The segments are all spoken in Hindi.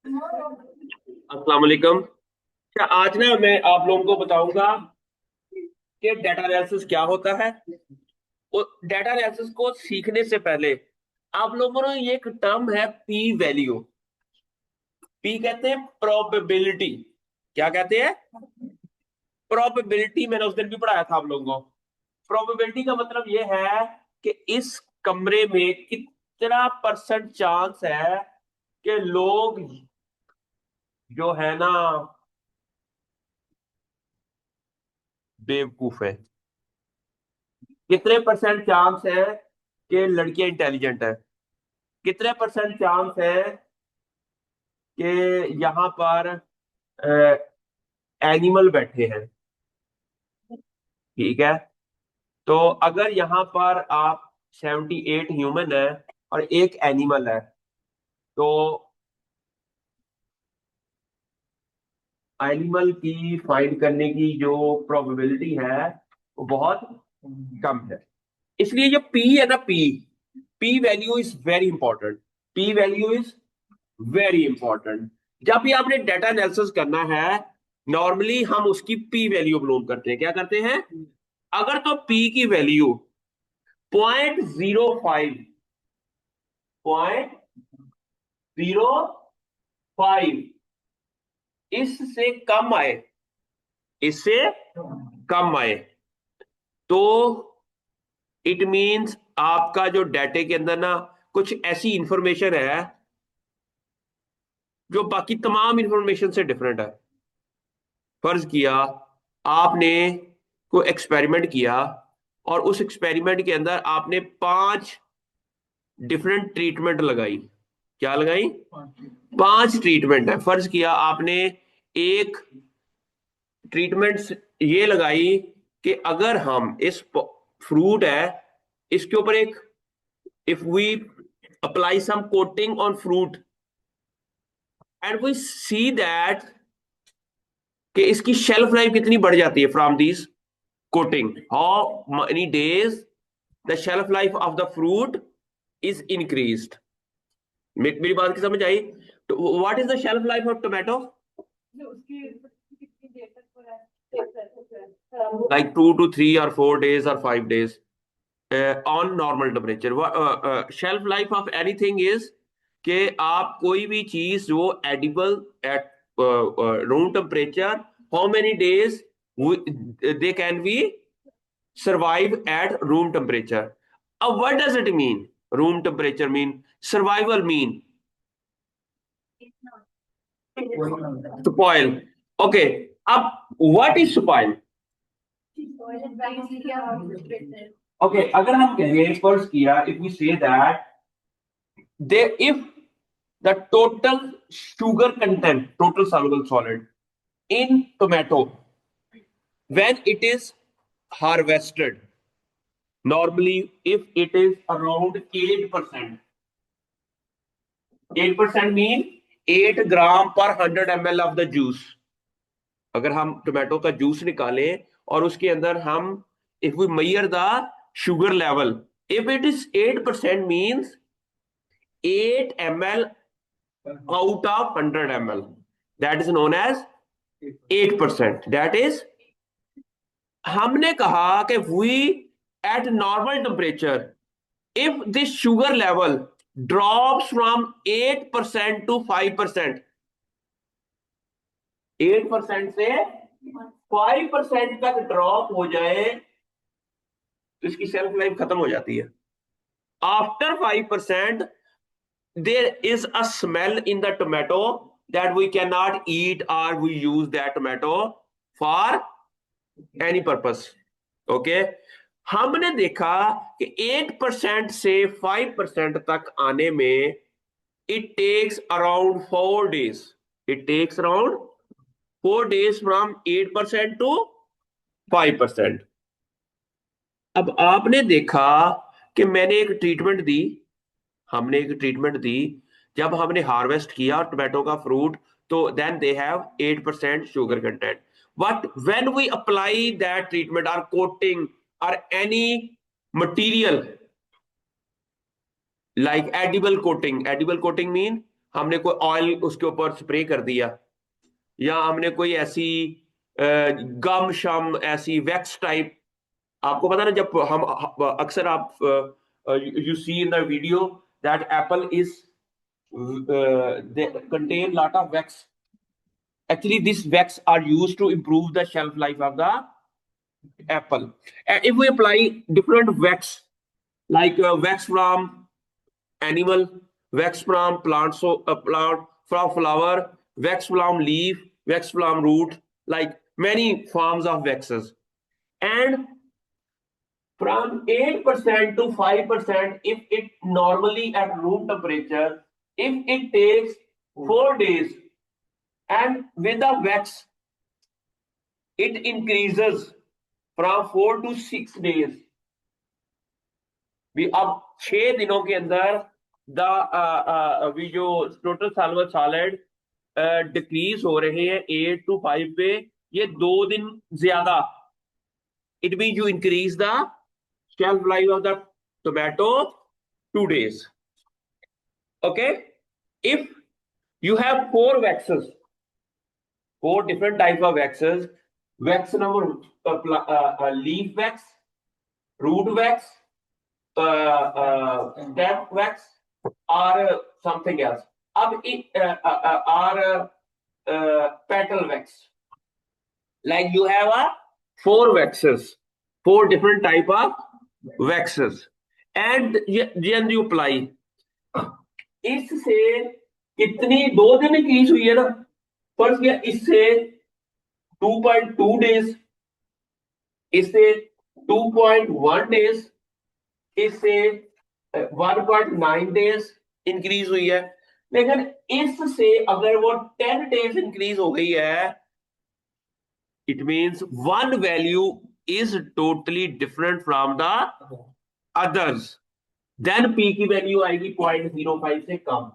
अस्सलाम वालेकुम। क्या आज ना मैं आप लोगों को बताऊंगा कि डेटा एनालिसिस क्या होता है। और डेटा एनालिसिस को सीखने से पहले आप लोगों ने ये एक टर्म है पी वैल्यू। पी कहते हैं प्रोबेबिलिटी। क्या कहते हैं? प्रोबेबिलिटी। मैंने उस दिन भी पढ़ाया था आप लोगों को। प्रोबेबिलिटी का मतलब ये है कि इस कमरे में कितना परसेंट चांस है कि लोग जो है ना बेवकूफ है। कितने परसेंट चांस है कि लड़कियां इंटेलिजेंट है। कितने परसेंट चांस है कि यहाँ पर एनिमल बैठे हैं। ठीक है। तो अगर यहाँ पर आप 78 ह्यूमन है और एक एनिमल है, तो एनिमल की फाइंड करने की जो प्रोबेबिलिटी है वो बहुत कम है। इसलिए जो पी है ना, P P value is very important. P value is very important. जब भी आपने डाटा एनालिसिस करना है, नॉर्मली हम उसकी पी वैल्यू अपलोड करते हैं। क्या करते हैं? अगर तो पी की वैल्यू 0.05, 0.05 इससे कम आए, इससे कम आए, तो इट मींस आपका जो डाटे के अंदर ना कुछ ऐसी इंफॉर्मेशन है जो बाकी तमाम इंफॉर्मेशन से डिफरेंट है। फर्ज किया आपने कोई एक्सपेरिमेंट किया और उस एक्सपेरिमेंट के अंदर आपने 5 डिफरेंट ट्रीटमेंट लगाई। क्या लगाई? 5 ट्रीटमेंट है। फर्ज किया आपने एक ट्रीटमेंट ये लगाई कि अगर हम इस फ्रूट है इसके ऊपर एक, if we apply some coating on fruit and we see that कि इसकी शेल्फ लाइफ कितनी बढ़ जाती है from this coating, how many days the shelf life of the fruit is increased। मेरी बात की समझ आई? तो what is the shelf life of tomato? Like 2 to 3 or 4 days or 5 days on normal temperature। Shelf life of anything is कि आप कोई भी चीज जो edible at room temperature, how many days they can be survive at room temperature। what does it mean? Room temperature mean, survival mean spoil। okay, अब what is spoil? okay, अगर हम कहें फर्ज किया, if we say that they, if the total sugar content, total soluble solid in tomato when it is harvested, normally if it is around 8%, 8% mean 8 ग्राम पर 100 ml ऑफ द जूस। अगर हम टोमेटो का जूस निकालें और उसके अंदर हम, if we measure the sugar level, if it is 8% means 8 ml out of 100 ml, that is known as 8%। That is, हमने कहा कि we at normal temperature if this sugar level drops from 8% to 5%, 8% से 5% तक ड्रॉप हो जाए तो इसकी शेल्फ लाइफ खत्म हो जाती है। After 5% there is a smell in the tomato that we can not eat और we use that tomato for any purpose. Okay, हमने देखा कि 8% से 5% तक आने में it takes around 4 days। It takes around 4 days from 8% to 5%। अब आपने देखा कि मैंने एक ट्रीटमेंट दी, हमने एक ट्रीटमेंट दी, जब हमने हार्वेस्ट किया टोमेटो का फ्रूट, तो then they have 8% sugar content. But when we apply that treatment और कोटिंग और any material like edible coating, edible coating mean हमने कोई ऑयल उसके ऊपर स्प्रे कर दिया, या हमने कोई ऐसी गम शम ऐसी वैक्स टाइप, आपको पता ना जब हम अक्सर आप you see in the video that apple is contain lot of wax. Actually this wax are used to improve the shelf life of the apple. And if we apply different wax, like wax from animal, wax from plant, so plant from flower, wax from leaf, wax from root, like many forms of waxes. And from 8% to 5%, if it normally at room temperature, if it takes 4 days, and with the wax, it increases from 4 to 6 days. भी अब 6 दिनों के अंदर वी जो टोटल सल्फर सॉलिड डिक्रीज हो रहे हैं 8 to 5 पे, ये 2 दिन ज्यादा, it mean you increase the shelf life of the tomato 2 days. Okay, if you have 4 waxes, 4 different type of waxes, wax number leaf wax, root wax, stem wax, or something else. अब or petal wax, like you have a 4 waxes, 4 different type of waxes, and then you apply. इससे कितनी 2 दिन इंक्रीज हुई है ना, फर्स्ट किया इससे 2.2 डेज, इससे 2.1 डेज, इससे 1.9 डेज इंक्रीज हुई है। लेकिन इससे अगर वो 10 डेज इंक्रीज हो गई है, it means one value is totally different from the others, then P की वैल्यू आएगी 0.05 से कम।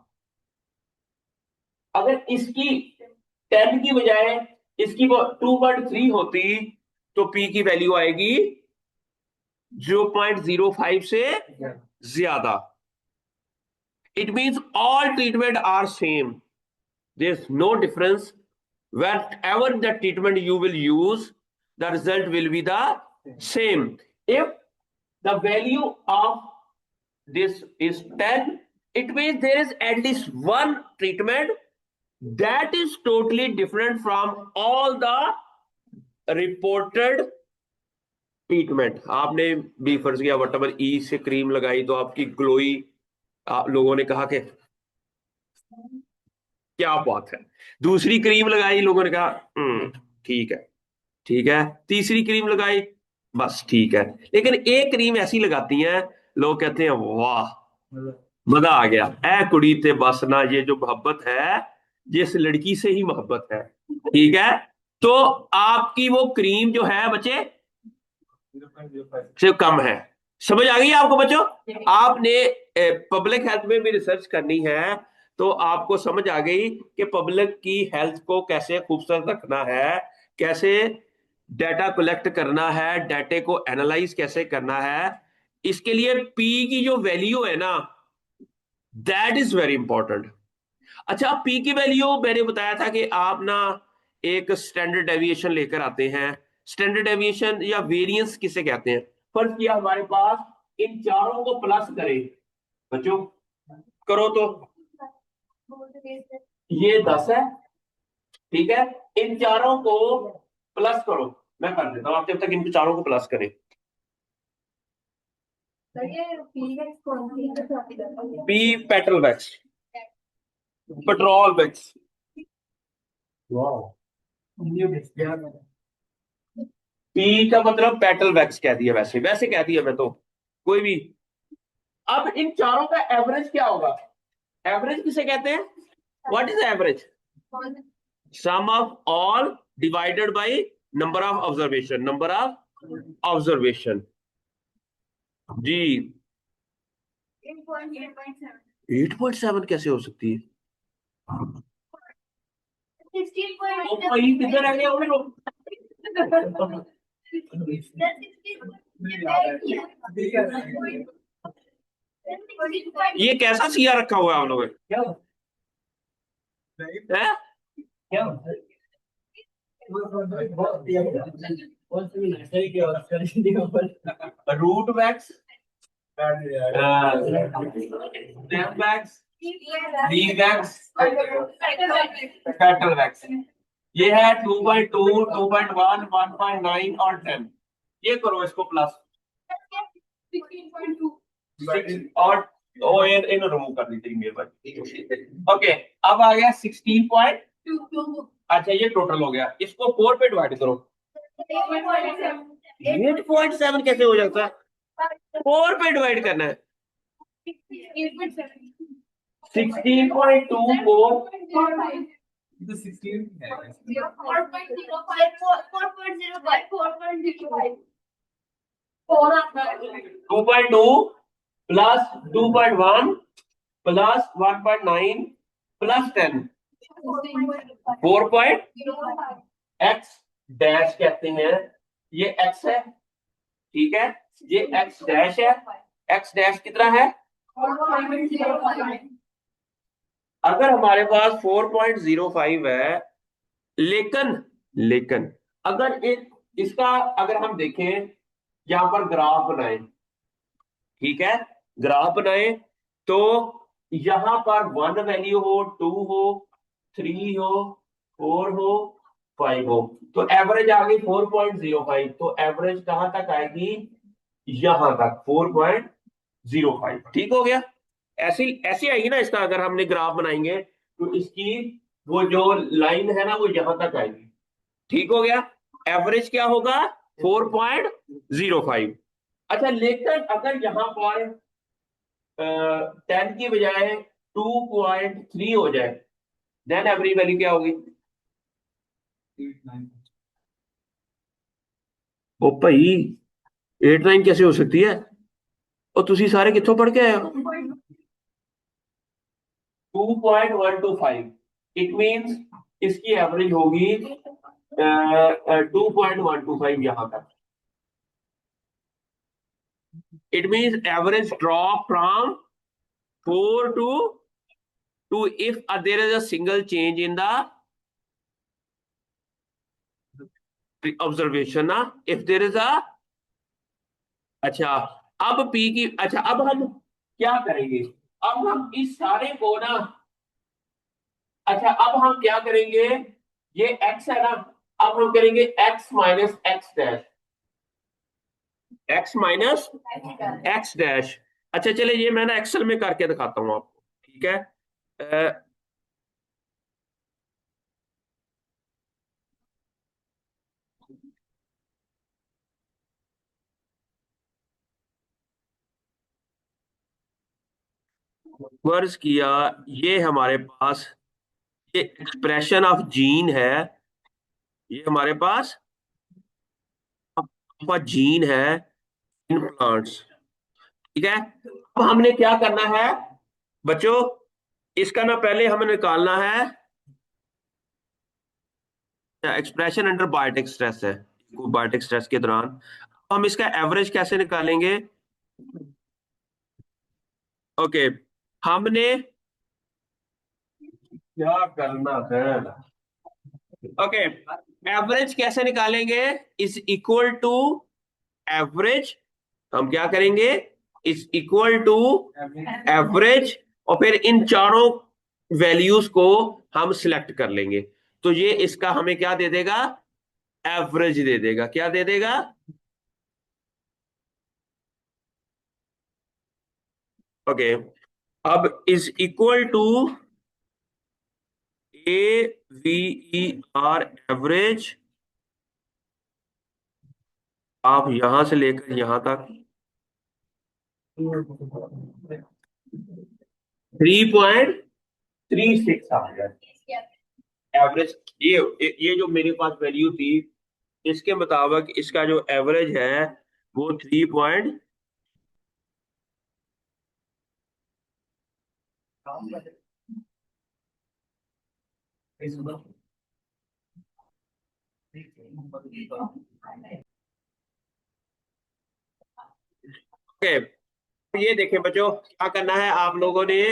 अगर इसकी 10 की बजाय इसकी 2.3 होती तो पी की वैल्यू आएगी 0.05 से ज्यादा। It means all treatment are same, there is no difference, wherever the treatment you will use, the result will be the same. If the value of this is 10, it means there is at least one treatment that is totally different from all the reported treatment. आपने भी फर्ज किया विटामिन ई से क्रीम लगाई तो आपकी ग्लोई, लोगों ने कहा कि क्या बात है, दूसरी क्रीम लगाई, लोगों ने कहा ठीक है ठीक है, तीसरी क्रीम लगाई बस ठीक है। लेकिन एक क्रीम ऐसी लगाती हैं, लोग कहते हैं वाह मजा आ गया, ऐ कुड़ी ते बस ना, ये जो मोहब्बत है जिस लड़की से ही मोहब्बत है, ठीक है। तो आपकी वो क्रीम जो है बच्चे से कम है। समझ आ गई आपको बच्चों? आपने पब्लिक हेल्थ में भी रिसर्च करनी है तो आपको समझ आ गई कि पब्लिक की हेल्थ को कैसे खूबसूरत रखना है, कैसे डाटा कलेक्ट करना है, डाटे को एनालाइज कैसे करना है। इसके लिए पी की जो वैल्यू है ना, दैट इज वेरी इंपॉर्टेंट। अच्छा, पी की वैल्यू मैंने बताया था कि आप ना एक स्टैंडर्ड डेविएशन लेकर आते हैं। स्टैंडर्ड डेविएशन या वेरिएंस किसे कहते हैं? फर्ज किया हमारे पास इन चारों को प्लस करें, बच्चों करो तो ये 10 है, ठीक है। इन चारों को प्लस करो, मैं कर देता हूं आप जब तक इन चारों को प्लस करें। P petrol wax, petrol wax, P का मतलब पेट्रोल वैक्स कह दिया, वैसे वैसे कह दिया मैं तो, कोई भी। अब इन चारों का एवरेज क्या होगा? एवरेज किसे कहते हैं? What is average? Sum of all divided by number of observation, number of observation जी। 8.7 कैसे हो सकती है? किधर आ गया वो लोग? ये कैसा सिया रखा हुआ है आप लोगों ने? है? Root wax, stem wax, D wax, fatal wax. ये है 2.2, 2.1, 1.9 और 10। ये करो इसको प्लस 6 और इन रिमूव कर दीजिए मेरे पास। ओके, अब आ गया 16. अच्छा ये टोटल हो गया, इसको 4 पे डिवाइड करो। 8.7 कैसे हो जाता है? 4 पे डिवाइड करना है। 16.2 को 2.2 plus 2.1 plus 1.9 plus 10, 4. x dash कहते हैं, ये x है, ठीक है, ये x डैश है। x डैश कितना है? अगर हमारे पास 4.05 है, लेकिन लेकिन अगर इसका अगर हम देखें, यहां पर ग्राफ बनाए, ठीक है, ग्राफ बनाए, तो यहां पर 1 वैल्यू हो, 2 हो, 3 हो, 4 हो, 5 हो, तो एवरेज आ गई 4.05। तो एवरेज कहां तक आएगी? यहां तक 4.05। ठीक हो गया? ऐसी ऐसी आएगी ना इसका, अगर हमने ग्राफ बनाएंगे तो इसकी वो जो लाइन है ना वो यहां तक आएगी। ठीक हो गया? एवरेज क्या होगा? 4.05। अच्छा, लेकिन अगर यहां पर 10 की बजाय 2.3 हो जाए, देन एवरेज वैल्यू क्या होगी? ओ भाई, 8-9 कैसे हो सकती है? और तुसी सारे कित्थों पढ़ के आए हो? 2.125। इट मींस इसकी एवरेज होगी 2.125 यहां तक। It means average drop from 4 to if there is a single change in the observation ना, if there is a, अच्छा अब पी की, अच्छा अब हम क्या करेंगे? अब हम इस सारे को ना, अच्छा अब हम क्या करेंगे? ये x है ना, अब हम करेंगे x minus x dash, x minus x dash. अच्छा चले, ये मैं ना एक्सेल में करके दिखाता हूं आपको, ठीक है? फर्ज किया ये हमारे पास ये एक्सप्रेशन ऑफ जीन है, ये हमारे पास आपका जीन है इन प्लांट्स, ठीक है? अब हमने क्या करना है बच्चों? इसका ना पहले हमें निकालना है एक्सप्रेशन अंडर बायोटिक स्ट्रेस है, बायोटिक स्ट्रेस के दौरान हम इसका एवरेज कैसे निकालेंगे? ओके, हमने क्या करना है? ओके, एवरेज कैसे निकालेंगे? इज इक्वल टू एवरेज, हम क्या करेंगे? इज इक्वल टू एवरेज, और फिर इन चारों वैल्यूज को हम सिलेक्ट कर लेंगे, तो ये इसका हमें क्या दे देगा? एवरेज दे देगा। क्या दे देगा? ओके, अब is equal to AVER average, आप यहां से लेकर यहां तक 3.36 आ गया एवरेज। ये जो मेरे पास वैल्यू थी, इसके मुताबिक इसका जो एवरेज है वो 3. ओके, ये देखें बच्चों, क्या करना है आप लोगों ने?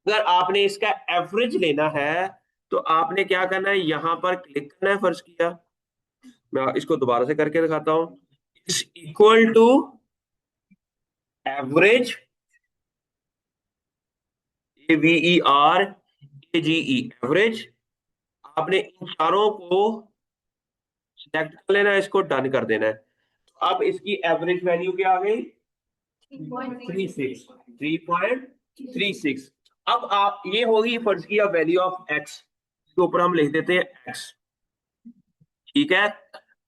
अगर आपने इसका एवरेज लेना है तो आपने क्या करना है, यहां पर क्लिक करना है। फर्ज किया, मैं इसको दोबारा से करके दिखाता हूं। Is equal to average, AVER average. आपने इन चारों को सिलेक्ट कर लेना है, इसको डन कर देना है। तो अब इसकी एवरेज वैल्यू क्या आ गई? 3.36। अब आप, ये होगी फर्ज किया वैल्यू ऑफ एक्स, के ऊपर हम लिख देते हैं एक्स। ठीक है।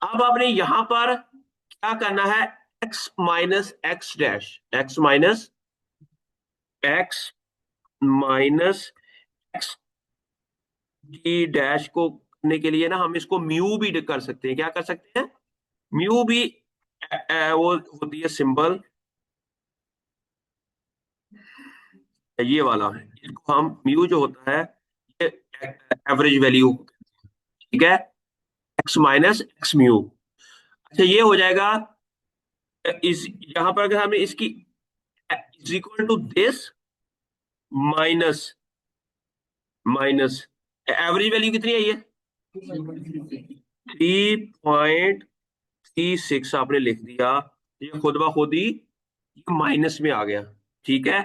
अब आपने यहां पर क्या करना है, x minus x dash, x minus x की डैश को करने के लिए ना, हम इसको म्यू भी कर सकते हैं। क्या कर सकते हैं? म्यू भी वो होती है सिंबल, ये वाला है। इसको हम म्यू जो होता है, ये एवरेज वैल्यू। ठीक है, एक्स माइनस एक्स म्यू। अच्छा, ये हो जाएगा इस, यहां पर अगर हमें इसकी is equal to this minus minus average value कितनी है ये? 3.36 आपने लिख दिया, ये खुद ब खुद ही माइनस में आ गया। ठीक है,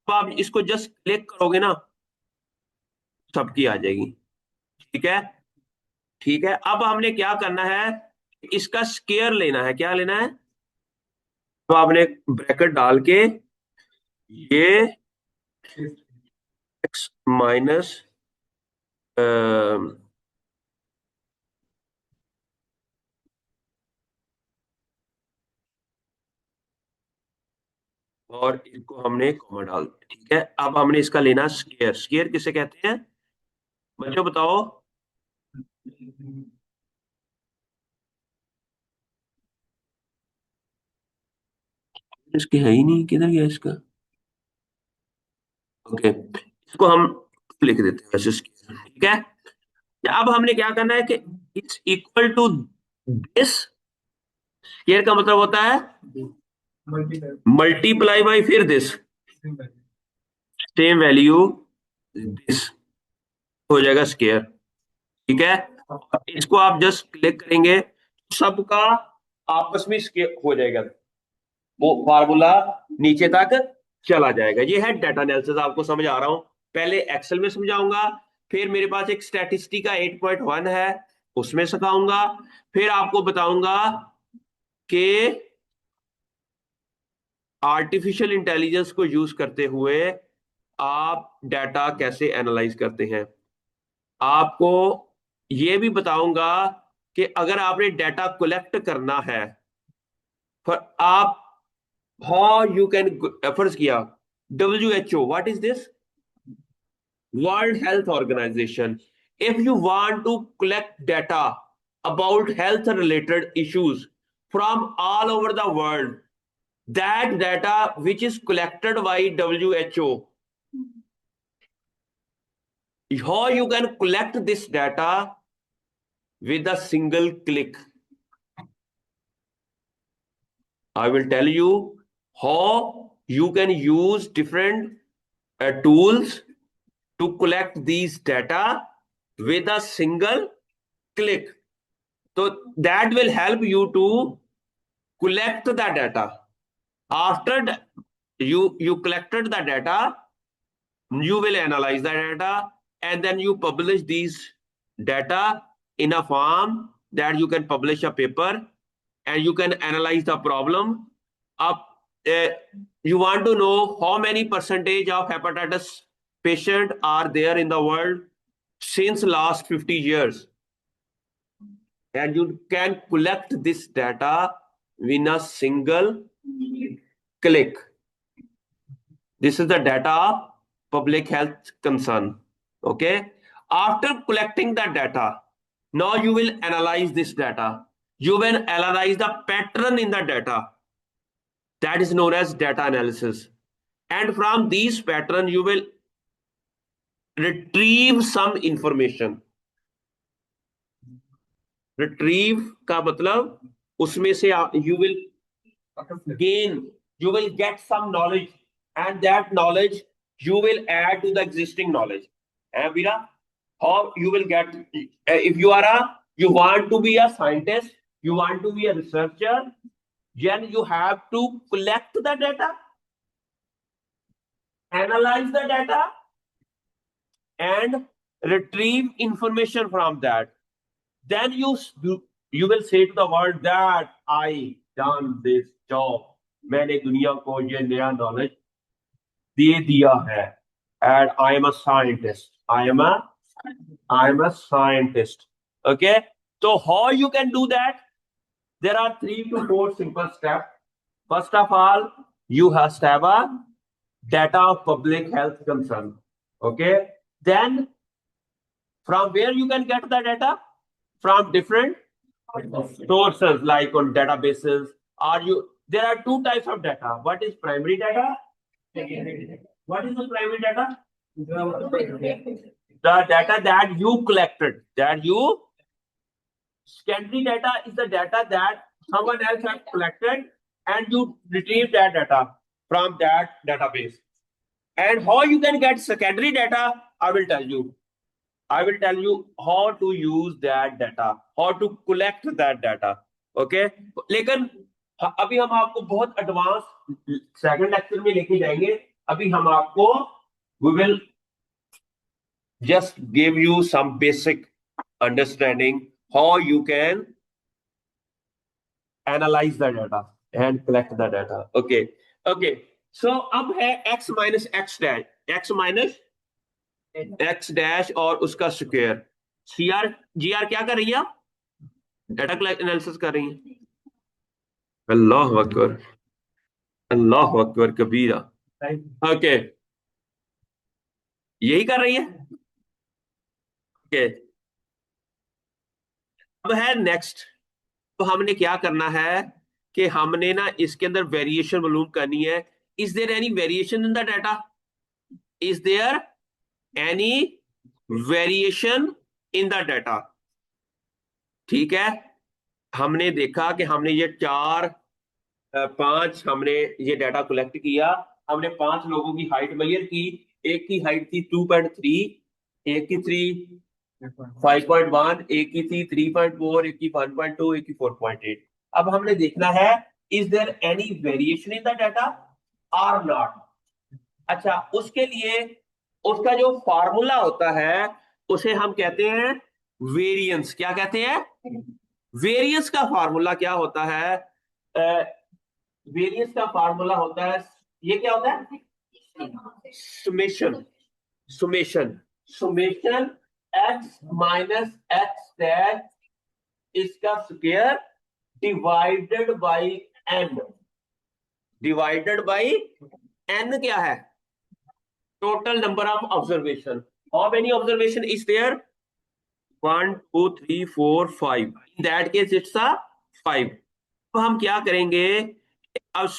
अब आप इसको जस्ट क्लिक करोगे ना, सबकी आ जाएगी। ठीक है। ठीक है, अब हमने क्या करना है, इसका स्केयर लेना है। क्या लेना है? तो आपने ब्रैकेट डाल के ये एक्स माइनस और इसको हमने कॉमा डाल दिया। ठीक है, अब हमने इसका लेना स्केयर। स्केयर किसे कहते हैं बच्चों, बताओ? इसके है ही नहीं, किधर गया इसका? ओके, इसको हम लिख देते हैं वैसे स्केयर। ठीक है, अब हमने क्या करना है कि it's equal to this. Square का मतलब होता है मल्टीप्लाई बाई फिर दिस, सेम वैल्यू दिस हो जाएगा स्केयर। ठीक है, इसको आप जस्ट क्लिक करेंगे, सबका आपस में स्केयर हो जाएगा, वो फार्मूला नीचे तक चला जाएगा। ये है डाटा एनालिसिस। आपको समझ आ रहा हूं? पहले एक्सेल में समझाऊंगा, फिर मेरे पास एक स्टैटिस्टिका 8.1 है, उसमें सिखाऊंगा, फिर आपको बताऊंगा कि आर्टिफिशियल इंटेलिजेंस को यूज करते हुए आप डाटा कैसे एनालाइज करते हैं। आपको ये भी बताऊंगा कि अगर आपने डाटा कलेक्ट करना है, पर आप, हाउ यू कैन, फर्ज किया WHO, what is this? World health organisation. If you want to collect data about health related issues from all over the world, that data which is collected by WHO, how you can collect this data with a single click. I will tell you how you can use different tools to collect these data with a single click. So that will help you to collect the data. After you collected the data, you will analyze the data, and then you publish these data in a form that you can publish a paper, and you can analyze the problem. Up, uh, you want to know how many percentage of hepatitis patient are there in the world since last 50 years, and you can collect this data in a single click. This is the data of public health concern. Okay. After collecting the data, now you will analyze this data. You will analyze the pattern in the data. That is known as data analysis. And from these pattern, you will retrieve some information. Retrieve का मतलब उसमें से you will gain, you will get some knowledge, and that knowledge you will add to the existing knowledge. है वीरा? how you will get, if you want to be a scientist, you want to be a researcher, then you have to collect the data, analyze the data, and retrieve information from that. Then you will say to the world that I done this job, मैंने दुनिया को ये नया नॉलेज दे दिया है, and I am a scientist. I am a scientist. Okay. So how you can do that? There are 3 to 4 simple steps. First of all, you have to have a data of public health concern. Okay. Then from where you can get the data? From different sources like on databases. There are 2 types of data. What is primary data? What is the primary data? The data that you collected, secondary data is the data that someone else has collected and you retrieve that data from that database. And how you can get secondary data, I will tell you how to use that data, how to collect that data. Okay. लेकिन अभी हम आपको बहुत एडवांस सेकंड लेक्चर में लेके जाएंगे. अभी हम आपको we will just give you some basic understanding how you can analyze the data and collect the data. Okay. So अब है x minus x dash और उसका स्क्वायर. GR क्या कर रही है? डाटा एनालिसिस कर रही है. अल्लाह अकबर कबीरा. ओके. यही कर रही है. ओके. अब है नेक्स्ट. तो हमने क्या करना है कि हमने ना इसके अंदर वेरिएशन मालूम करनी है. Is there any variation in the data? Is there any variation in the data? ठीक है. हमने देखा कि हमने ये 5 हमने ये डाटा कलेक्ट किया. हमने 5 लोगों की हाइट मेजर की. एक की हाइट थी 2.3, एक की 5.1, एक की थी 3.4, एक की 1.2, एक की 4.8. अब हमने देखना है is there any variation in the data और नॉट. अच्छा, उसके लिए उसका जो फार्मूला होता है उसे हम कहते हैं वेरिएंस. क्या कहते हैं? वेरिएंस का फार्मूला क्या होता है? वेरिएंस का फार्मूला होता है, ये क्या होता है? Summation x minus x dash इसका स्क्वायर डिवाइडेड बाई n क्या है? Total number of observation. How many observation is there? 1 2 3 4 5. In that case it's a 5. तो हम क्या करेंगे? अब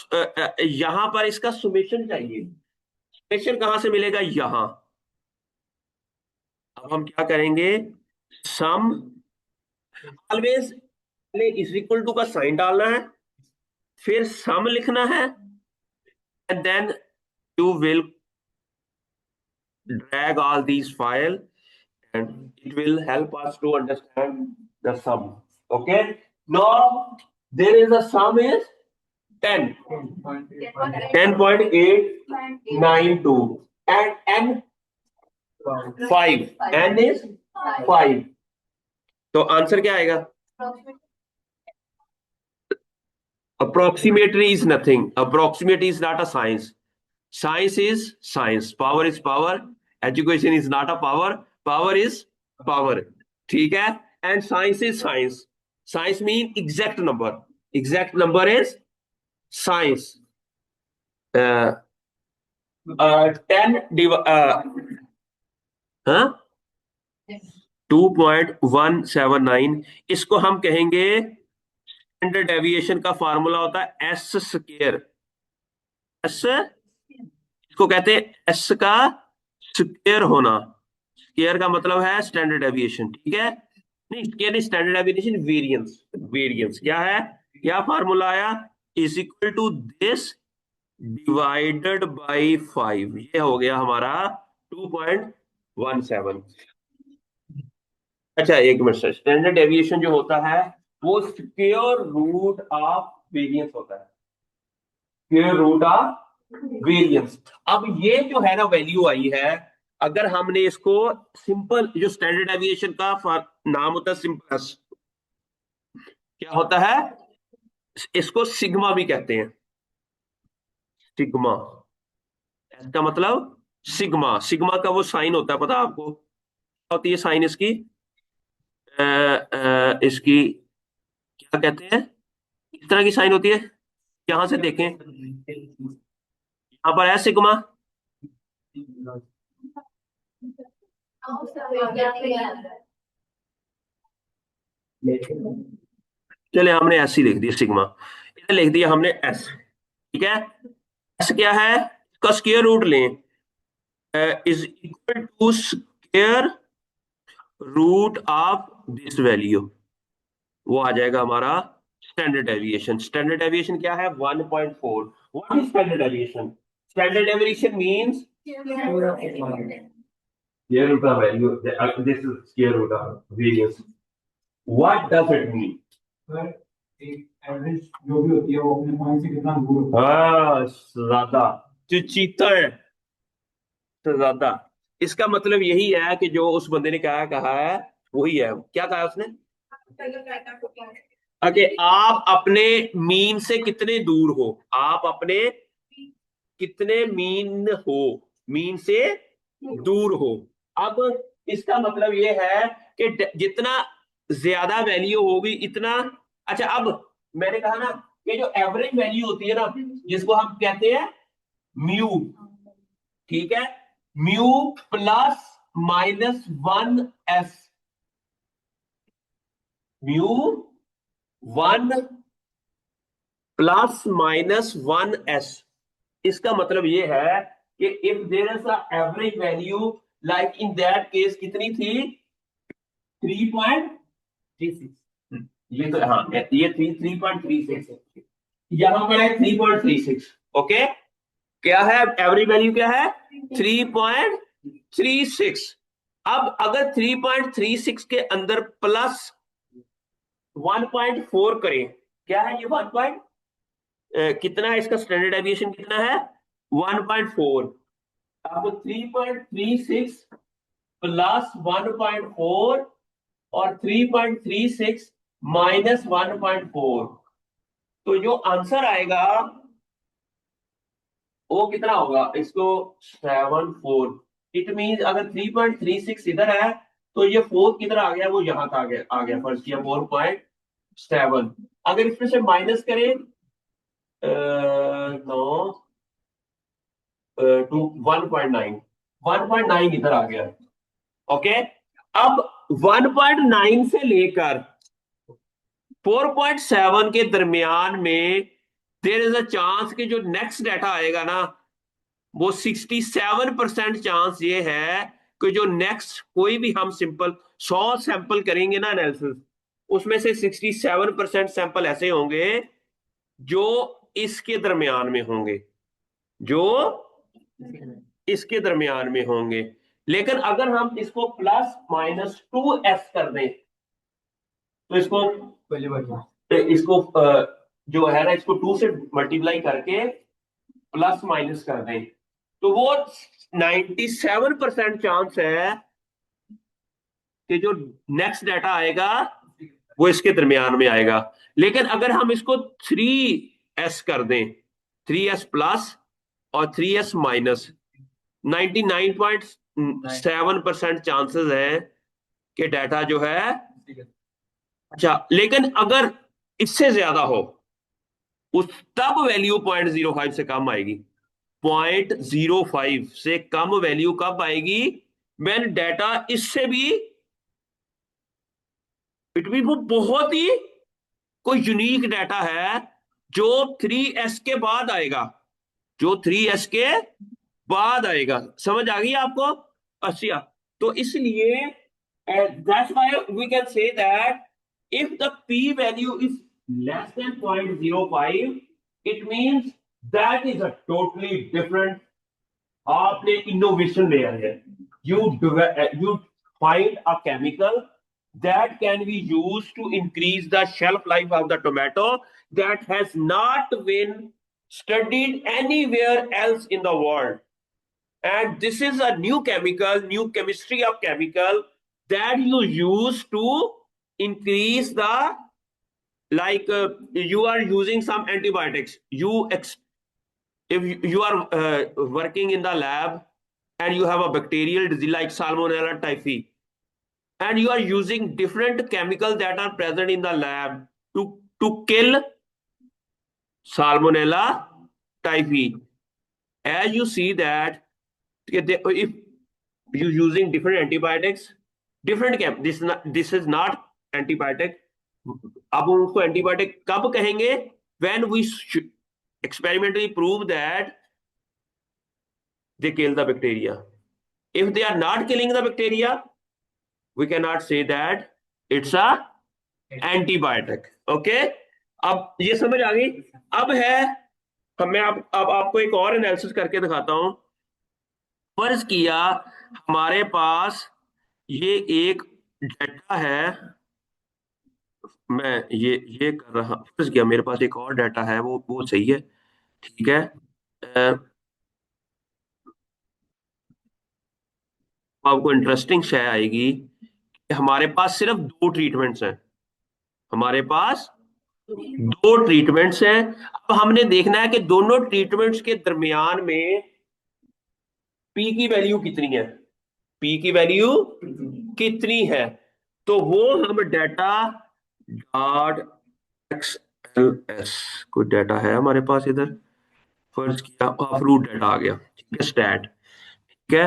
यहां पर इसका सुमेशन चाहिए. सुमेशन कहां से मिलेगा? यहां. अब हम क्या करेंगे? सम ऑलवेज पहले इज इक्वल टू का साइन डालना है, फिर सम लिखना है, and then you will drag all these file and it will help us to understand the sum. Okay. Now there is a sum is 10.892 and n 5. n is 5. तो आंसर क्या आएगा? Approximately is nothing. Approximate is not a science. Science is science. Power is power. Education is not a power. Power is power. ठीक है? And science is science. Science means exact number. Exact number is science. 2.179. इसको हम कहेंगे स्टैंडर्ड डेविएशन का फार्मूला होता है एस स्क्वायर. इसको कहते हैं एस का स्क्वायर होना. स्क्वायर का मतलब है स्टैंडर्ड डेविएशन. ठीक है? नहीं, स्क्वायर नहीं, स्टैंडर्ड डेविएशन वेरिएंस क्या है? क्या फार्मूला आया? Is equal to this divided by 5. ये हो गया हमारा 2.17. अच्छा एक मिनट सर, स्टैंडर्ड डेविएशन जो होता है वो स्क्वायर रूट ऑफ वेरिएंस होता है, स्क्वायर रूट ऑफ वेरिएंस। अब ये जो है ना वैल्यू आई है, अगर हमने इसको सिंपल, जो स्टैंडर्ड डेविएशन का नाम होता है सिंपल, क्या होता है, इसको सिग्मा भी कहते हैं, सिग्मा। इसका मतलब सिग्मा, सिग्मा का वो साइन होता है, पता है आपको क्या होती है साइन इसकी? इसकी क्या कहते हैं, किस तरह की साइन होती है, यहां से देखें, यहाँ पर है सिग्मा, चले हमने एस ही लिख दिया सिग्मा, इधर लिख दिया हमने एस, ठीक है। एस क्या है, इसका स्क्वायर रूट लें, is equal to square root of this value, वो आ जाएगा हमारा स्टैंडर्ड डेविएशन। स्टैंडर्ड डेविएशन क्या है, 1.4। What is standard deviation? Standard deviation means square root of value, this is square root of variance. What does it mean? Average जो भी होती है वो अपने पॉइंट से कितना दूर होता है। हाँ ज्यादा, जो चीतर से ज्यादा, इसका मतलब यही है कि जो उस बंदे ने कहा कहा है वही है। क्या कहा उसने? ओके, आप अपने मीन से कितने दूर हो, आप अपने कितने मीन हो, मीन से दूर हो। अब इसका मतलब ये है कि जितना ज्यादा वैल्यू होगी इतना, अच्छा अब मैंने कहा ना कि जो एवरेज वैल्यू होती है ना, जिसको हम कहते हैं म्यू, ठीक है, mu plus minus 1s, mu 1 + -1s, इसका मतलब ये है कि if there is a average value, like in that case कितनी थी, 3.36, ये तो हाँ ये थी 3.36, यहां पर है 3.36, ओके। क्या है एवरेज वैल्यू, क्या है 3.36। अब अगर 3.36 के अंदर प्लस 1.4 करें, क्या है ये 1 कितना है, इसका स्टैंडर्ड डेविएशन कितना है 1.4। अब 3.36 प्लस 1.4 और 3.36 माइनस 1.4, तो जो आंसर आएगा वो कितना होगा, इसको 7.4। इट मीन अगर 3.36 इधर है तो ये 4 किधर आ गया, वो यहां था आ गया फर्स्ट किया 4.7। अगर इसमें से माइनस करें नो टू 1.9, 1.9 इधर आ गया, ओके। अब 1.9 से लेकर 4.7 के दरमियान में देयर इज अ चांस कि जो नेक्स्ट डाटा आएगा ना, वो 67% चांस ये है कि जो नेक्स्ट कोई भी हम सिंपल 100 सैंपल करेंगे ना एनालिसिस, उसमें से 67% सैंपल ऐसे होंगे जो इसके दरमियान में होंगे, जो इसके दरमियान में होंगे। लेकिन अगर हम इसको +-2s कर दें, तो इसको जो है ना, इसको 2 से मल्टीप्लाई करके प्लस माइनस कर दें, तो वो 97% चांस है कि जो नेक्स्ट डाटा आएगा वो इसके दरमियान में आएगा। लेकिन अगर हम इसको 3s कर दें, 3s+ और 3s-, 99.7% चांसेस है कि डाटा जो है, अच्छा लेकिन अगर इससे ज्यादा हो, उस तब वैल्यू 0.05 से कम आएगी। 0.05 से कम वैल्यू कब आएगी, व्हेन डाटा इससे भी, इट मीन वो बहुत ही कोई यूनिक डाटा है जो 3s के बाद आएगा, जो 3s के बाद आएगा। समझ आ गई आपको? अच्छा, तो इसलिए that's why we can say that if the p value is less than 0.05, it means that is a totally different, आपने innovation ले आए हैं, you find a chemical that can be used to increase the shelf life of the tomato that has not been studied anywhere else in the world. And this is a new chemical, new chemistry of chemical that you use to increase the, like you are using some antibiotics. If you are working in the lab and you have a bacterial disease like Salmonella typhi, and you are using different chemicals that are present in the lab to kill Salmonella typhi. As you see that if you using different antibiotics, different this is not antibiotic. अब उसको एंटीबायोटिक कब कहेंगे? When we experimentally prove that they kill the bacteria. If they are not killing the bacteria, we cannot say that it's a antibiotic. Okay, अब ये समझ आ गई? अब है, मैं अब आपको एक और एनालिसिस करके दिखाता हूं। फर्ज किया हमारे पास ये एक डाटा है, मैं ये कर रहा, फर्ज किया मेरे पास एक और डाटा है, वो सही है, ठीक है। आपको इंटरेस्टिंग शय आएगी कि हमारे पास सिर्फ 2 ट्रीटमेंट्स हैं, हमारे पास 2 ट्रीटमेंट्स हैं। अब हमने देखना है कि दोनों ट्रीटमेंट्स के दरमियान में पी की वैल्यू कितनी है, पी की वैल्यू कितनी है। तो वो हम डाटा डॉट एक्सएलएस, कोई डाटा है हमारे पास इधर, फर्ज किया फ्रूट डाटा आ गया, ठीक है, स्टैट, ठीक है।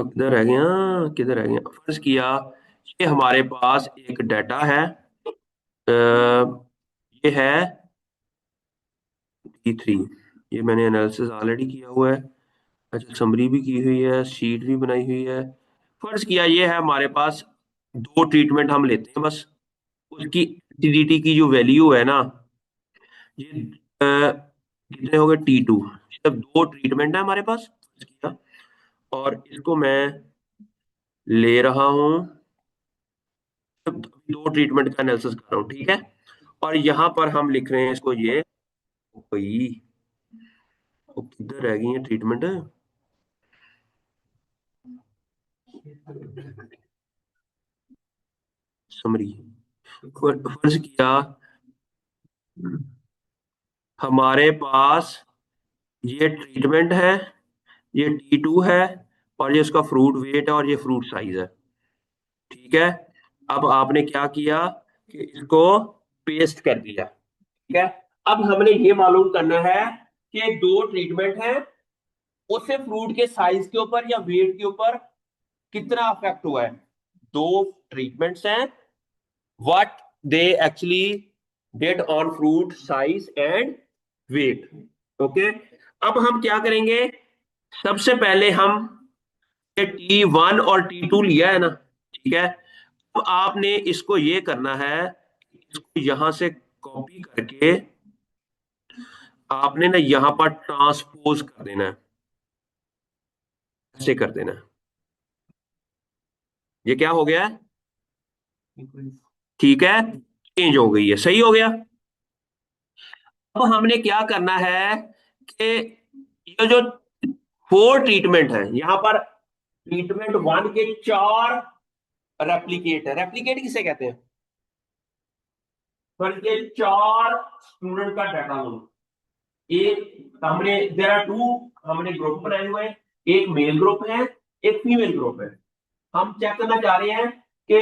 किधर रह गया, किधर रह गया, फर्ज किया ये हमारे पास एक डाटा है, ये है D3, ये मैंने एनालिसिस ऑलरेडी किया हुआ है, अच्छा समरी भी की हुई है, शीट भी बनाई हुई है। फर्ज किया ये है हमारे पास 2 ट्रीटमेंट हम लेते हैं बस, उसकी एसिडिटी की जो वैल्यू है ना, ये कितने हो गए T2, जब 2 ट्रीटमेंट है हमारे पास, फर्ज किया, और इसको मैं ले रहा हूं, 2 ट्रीटमेंट का एनालिसिस कर रहा हूं, ठीक है। और यहां पर हम लिख रहे हैं इसको, ये कोई किधर रह गई है ट्रीटमेंट, समरी। फर्ज किया हमारे पास ये ट्रीटमेंट है, ये T2 है, और ये उसका फ्रूट वेट है, और ये फ्रूट साइज है, ठीक है। अब आपने क्या किया कि इसको पेस्ट कर दिया, ठीक है। अब हमने ये मालूम करना है कि 2 ट्रीटमेंट है, उससे फ्रूट के साइज के ऊपर या वेट के ऊपर कितना अफेक्ट हुआ है। 2 ट्रीटमेंट्स हैं, what they actually did on fruit size and weight, okay। अब हम क्या करेंगे, सबसे पहले हम T1 और T2 लिया है ना, ठीक है। अब आपने इसको ये करना है, इसको यहां से कॉपी करके आपने ना यहां पर ट्रांसपोज कर देना है, ऐसे कर देना है, ये क्या हो गया है, ठीक है, चेंज हो गई है, सही हो गया। अब हमने क्या करना है कि ये जो 4 ट्रीटमेंट है, यहां पर ट्रीटमेंट 1 के 4 रेप्लिकेट है, रेप्लिकेट किसे कहते हैं, पर ये 4 स्टूडेंट का डाटा लो, एक हमने देयर आर 2 हमने ग्रुप बनाए हुए हैं, एक मेल ग्रुप है, एक फीमेल ग्रुप है। हम चेक करना चाह रहे हैं कि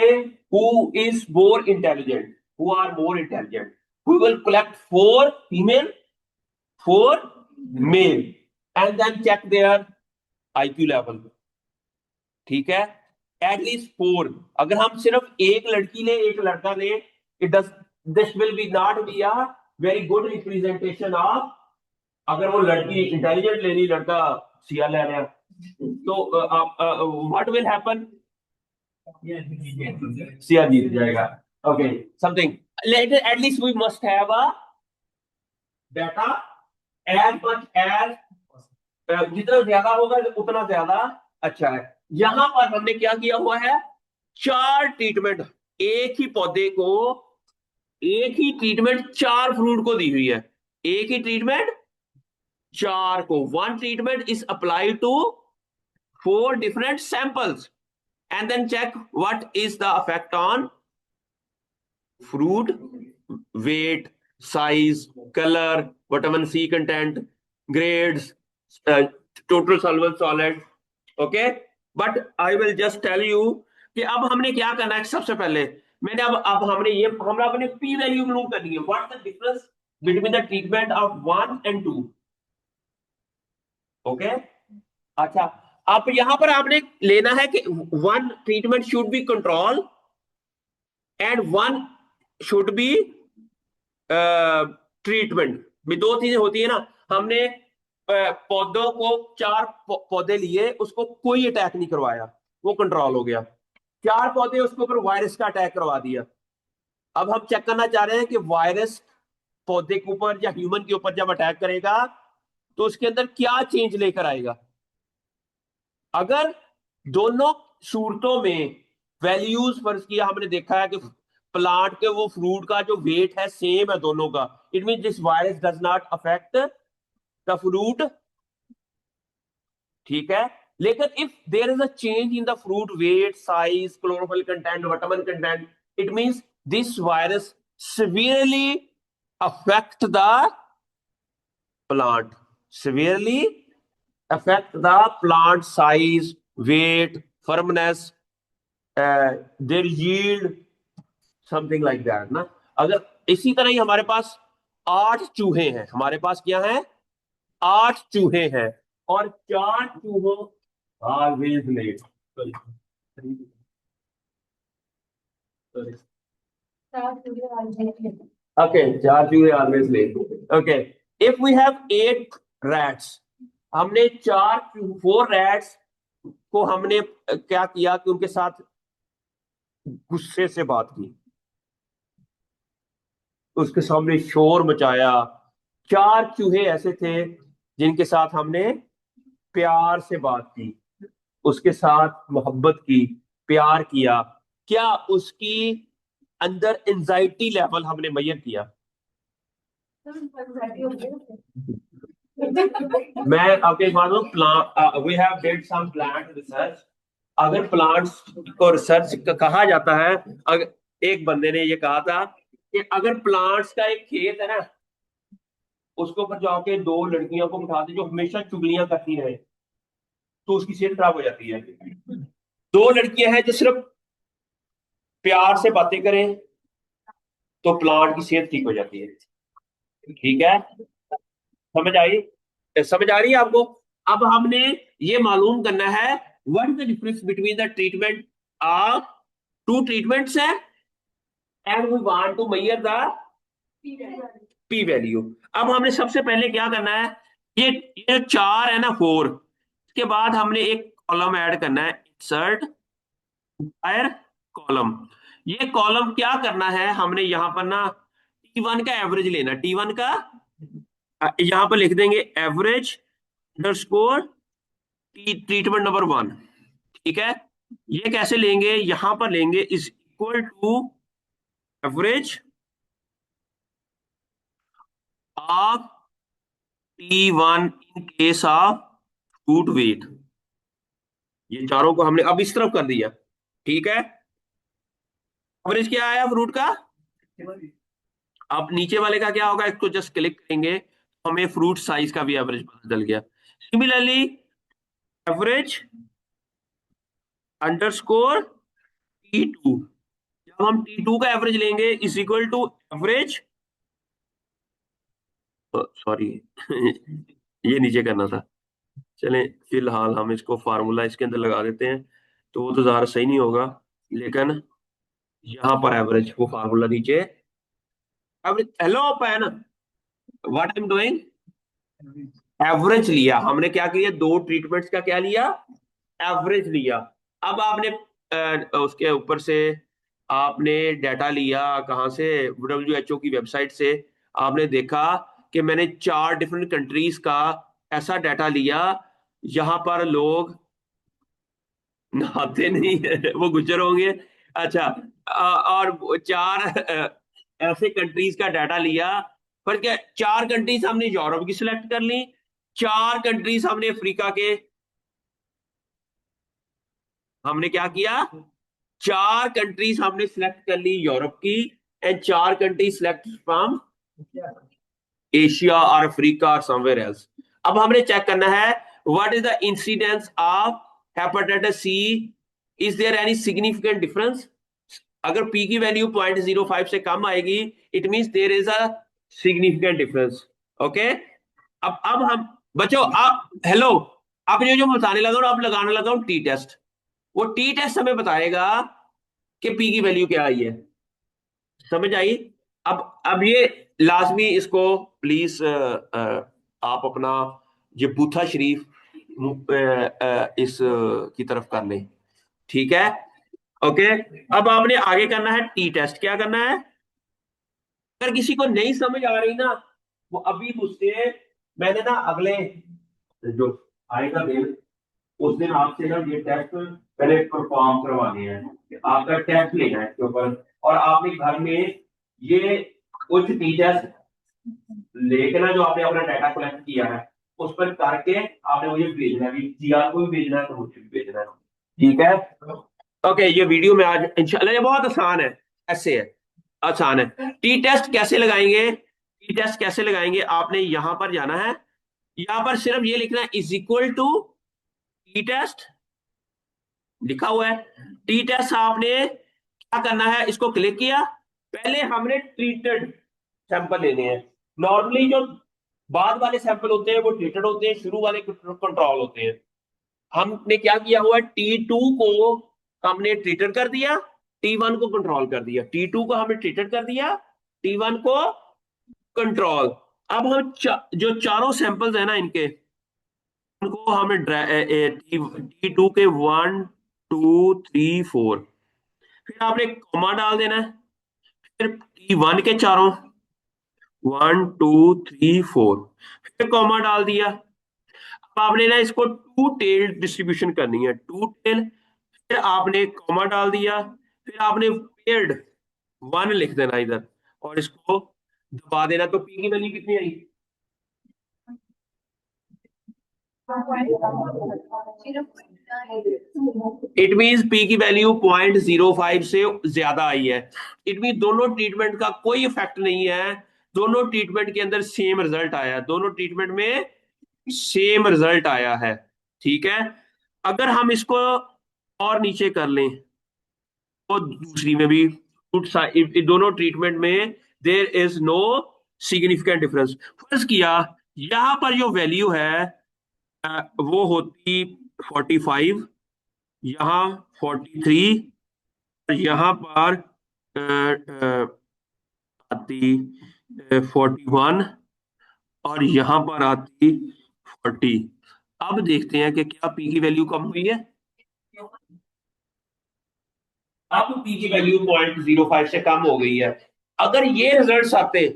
who is more intelligent, who are more intelligent. We will collect 4 female, 4 male, and then check their IQ level, ठीक है, एटलीस्ट 4। अगर हम सिर्फ एक लड़की ले एक लड़का ले, it does this will be not be a very good representation of, अगर वो लड़की इंटेलिजेंट ले रही, लड़का सिया ले रहा, तो व्हाट विल हैपन, सिया जीत जाएगा, okay, something later, at least we must have a data as much as, जितना ज्यादा होगा उतना ज्यादा अच्छा है। यहां पर हमने क्या किया हुआ है, 4 ट्रीटमेंट एक ही पौधे को, एक ही ट्रीटमेंट 4 फ्रूट को दी हुई है, एक ही ट्रीटमेंट 4 को, 1 treatment is applied to 4 different samples and then check what is the effect on fruit, weight, size, color, vitamin C content, grades, total soluble solid. Okay, but I will just tell you कि अब हमने क्या करना है। सबसे पहले मैंने अब हमने ये हमरा अपने p वैल्यू मालूम करनी है, what the difference between the treatment of 1 and 2। Okay, अच्छा, आप यहां पर आपने लेना है कि 1 treatment should be control and 1 should be treatment. भी 2 चीजें होती है ना। हमने पौधों को 4 पौधे लिए, उसको कोई अटैक नहीं करवाया, वो कंट्रोल हो गया। 4 पौधे उसके ऊपर वायरस का अटैक करवा दिया। अब हम चेक करना चाह रहे हैं कि वायरस पौधे के ऊपर या ह्यूमन के ऊपर जब अटैक करेगा तो उसके अंदर क्या चेंज लेकर आएगा। अगर दोनों सूरतों में वैल्यूज फर्ज किया, हमने देखा है कि प्लांट के वो फ्रूट का जो वेट है सेम है दोनों का, it mean this virus does not affect the fruit, ठीक है। लेकिन if there is a change in the fruit weight, size, chlorophyll content, vitamin content, it means this virus severely affect the plant, severely affect the plant size, weight, firmness, their yield, something like that ना। अगर इसी तरह ही हमारे पास 8 चूहे हैं, हमारे पास क्या है, 8 चूहे हैं और 4 चूहों always late, okay, 4 चूहे always late, okay। if we have 8 rats, हमने 4 rats को हमने क्या किया कि उनके साथ गुस्से से बात की, उसके सामने शोर मचाया। 4 चूहे ऐसे थे जिनके साथ हमने प्यार से बात की, उसके साथ मोहब्बत की, प्यार किया। क्या उसकी अंदर एंजाइटी लेवल हमने मेजर किया। मैं आपके एक बात बताऊं, plant we have did some plant research. अगर प्लांट्स को रिसर्च कहा जाता है, अगर एक बंदे ने ये कहा था कि अगर प्लांट्स का एक खेत है ना, उसके ऊपर जाके 2 लड़कियों को बिठा दे जो हमेशा चुगलियां करती रहे, तो उसकी सेहत खराब हो जाती है। 2 लड़कियां हैं जो सिर्फ प्यार से बातें करें तो प्लांट की सेहत ठीक हो जाती है। ठीक है, समझ आई, समझ आ रही है आपको। अब हमने ये मालूम करना है what is the difference between the treatment of 2 treatments है and we want to measure the P value. अब हमने सबसे पहले क्या करना है, ये 4 है ना 4, इसके बाद हमने एक कॉलम ऐड करना है, इंसर्ट वायर कॉलम। ये कॉलम क्या करना है, हमने यहां पर ना T1 का एवरेज लेना, T1 का यहां पर लिख देंगे एवरेज अंडरस्कोर ट्रीटमेंट नंबर 1, ठीक है। ये कैसे लेंगे, यहां पर लेंगे is equal to average of T1 in case of fruit weight. ये चारों को हमने अब इस तरफ कर दिया, ठीक है। एवरेज क्या आया फ्रूट का, अब नीचे वाले का क्या होगा, इसको जस्ट क्लिक करेंगे तो हमें फ्रूट साइज का भी एवरेज पता चल गया। सिमिलरली एवरेज अंडरस्कोर T2, जब हम T2 का एवरेज लेंगे is equal to average, sorry ये नीचे करना था। चलें फिलहाल हम इसको फार्मूला इसके अंदर लगा देते हैं, तो वो तो ज़्यादा सही नहीं होगा, लेकिन यहां पर एवरेज वो फार्मूला नीचे average. Hello pan, what I am doing, average लिया हमने, क्या किया 2 ट्रीटमेंट्स का क्या लिया, एवरेज लिया। अब आपने उसके ऊपर से आपने डाटा लिया, कहां से, WHO की वेबसाइट से। आपने देखा कि मैंने 4 डिफरेंट कंट्रीज का ऐसा डाटा लिया, यहां पर लोग नहाते नहीं है, वो गुजर होंगे। अच्छा, और चार ऐसे कंट्रीज का डाटा लिया, पर क्या चार कंट्रीज हमने यूरोप की सिलेक्ट कर ली, चार कंट्रीज हमने अफ्रीका के, हमने क्या किया, चार कंट्रीज हमने सिलेक्ट कर ली यूरोप की, एंड चार कंट्रीज सिलेक्ट फ्रॉम एशिया और अफ्रीका और समवेयर एल्स। अब हमने चेक करना है what is the incidence of hepatitis C, is there any significant difference. अगर पी की वैल्यू 0.05 से कम आएगी, it means there is a significant difference. Okay, अब हम बच्चों, आप हेलो, आप जो जो मैं बताने लगा हूं, आप लगाने लगा हूं टी टेस्ट। वो टी टेस्ट हमें बताएगा कि पी की वैल्यू क्या आई है। समझ आई? अब ये लाजमी, इसको प्लीज आप अपना ये बूथा शरीफ इस की तरफ कर लें, ठीक है? ओके, अब आपने आगे करना है टी टेस्ट। क्या करना है? अगर किसी को नहीं समझ आ रही ना, वो अभी मुझसे, मैंने ना अगले जो आएगा दिन, उस दिन आपसे ना ये टेस्ट पहले परफॉर्म करवाने हैं। आपका टेस्ट लेना है इसके ऊपर, और आपने घर में ये कुछ टीचर्स लेके ना, जो आपने अपना डाटा कलेक्ट किया है, उस पर करके आपने मुझे भेजना है, जीआर को भी भेजना है तो मुझे भी भेजना है, ठीक है? ओके, ये वीडियो में आज इंशाल्लाह, ये बहुत आसान है, ऐसे है, आसान है। टी टेस्ट कैसे लगाएंगे? टी टेस्ट कैसे लगाएंगे? आपने यहां पर जाना है, यहां पर सिर्फ ये लिखना है is equal to T test, लिखा हुआ है टी टेस्ट। आपने क्या करना है, इसको क्लिक किया, पहले हमने ट्रीटेड सैंपल लेने हैं। नॉर्मली जो बाद वाले सैंपल होते हैं वो ट्रीटेड होते हैं, शुरू वाले कंट्रोल होते हैं। हमने क्या किया हुआ, T2 को हमने ट्रीटेड कर दिया, T1 को कंट्रोल कर दिया। T2 को हमने ट्रीटेड कर दिया, T1 को कंट्रोल। अब हम जो चारों सैंपल्स है ना इनके, उनको हमें T2 के 1 2 3 4, फिर आपने कॉमा डाल देना है, फिर T1 के चारों 1 2 3 4, फिर कॉमा डाल दिया। अब आपने ना इसको टू टेल डिस्ट्रीब्यूशन करनी है, टू टेल, फिर आपने कॉमा डाल दिया, फिर आपने पेयर्ड 1 लिख देना इधर, और इसको दबा देना, तो पी की वैल्यू कितनी आई? इट मींस पी की वैल्यू 0.05 से ज्यादा आई है। इट मीन दोनों ट्रीटमेंट का कोई इफेक्ट नहीं है, दोनों ट्रीटमेंट के अंदर सेम रिजल्ट आया है, दोनों ट्रीटमेंट में सेम रिजल्ट आया है, ठीक है? अगर हम इसको और नीचे कर लें, तो दूसरी में भी दोनों ट्रीटमेंट में there is no significant difference. फर्ज किया यहां पर जो वैल्यू है वो होती 45, यहाँ 43, यहाँ पर आती 41, और यहाँ पर आती 40। अब देखते हैं कि क्या पी की वैल्यू कम हुई है। अब पी की वैल्यू 0.05 से कम हो गई है। अगर ये रिजल्ट्स आते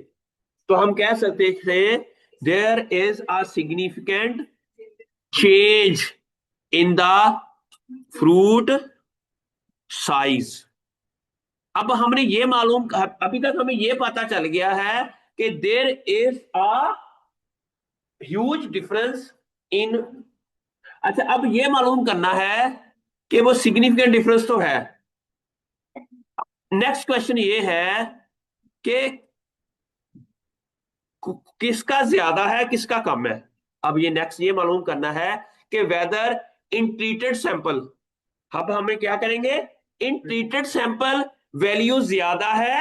तो हम कह सकते थे there is a significant change in the fruit size. अब हमने ये मालूम, अभी तक हमें ये पता चल गया है कि there is a huge difference in. अच्छा, अब ये मालूम करना है कि वो सिग्निफिकेंट डिफरेंस तो है। नेक्स्ट क्वेश्चन ये है कि किसका ज्यादा है किसका कम है। अब ये नेक्स्ट ये मालूम करना है कि वेदर इन ट्रीटेड सैंपल, अब हमें क्या करेंगे, इन ट्रीटेड सैंपल वैल्यू ज्यादा है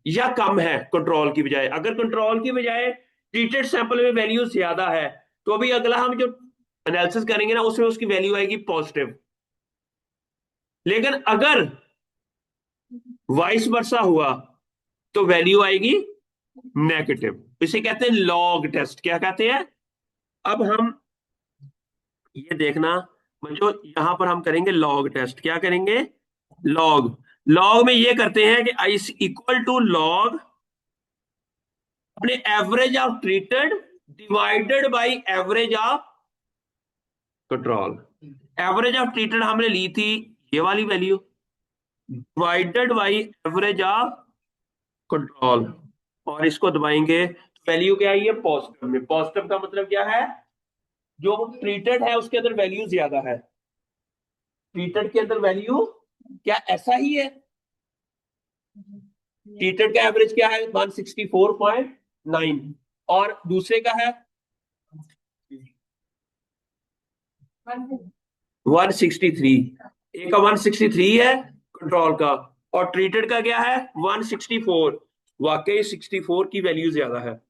या कम है कंट्रोल की बजाय। अगर कंट्रोल की बजाय ट्रीटेड सैंपल में वैल्यू ज्यादा है, तो अभी अगला हम जो एनालिसिस करेंगे ना, उसमें उसकी वैल्यू आएगी पॉजिटिव। लेकिन अगर वाइस वर्सा हुआ तो वैल्यू आएगी नेगेटिव। इसे कहते हैं लॉग टेस्ट। क्या कहते हैं? अब हम ये देखना, जो यहां पर हम करेंगे लॉग टेस्ट। क्या करेंगे? लॉग। लॉग में ये करते हैं कि आई इक्वल टू लॉग अपने average of treated divided by average of control. Average of treated हमने ली थी ये वाली value, divided by average of control, और इसको दबाएंगे वैल्यू क्या आई है पॉजिटिव में। पॉजिटिव का मतलब क्या है, जो ट्रीटेड है उसके अंदर वैल्यू ज्यादा है, ट्रीटेड के अंदर वैल्यू क्या ऐसा ही है, ट्रीटेड का एवरेज क्या है 164.9 और दूसरे का है 163, ए का 163 है कंट्रोल का, और ट्रीटेड का क्या है 164। वाकई 64 की वैल्यू ज्यादा है।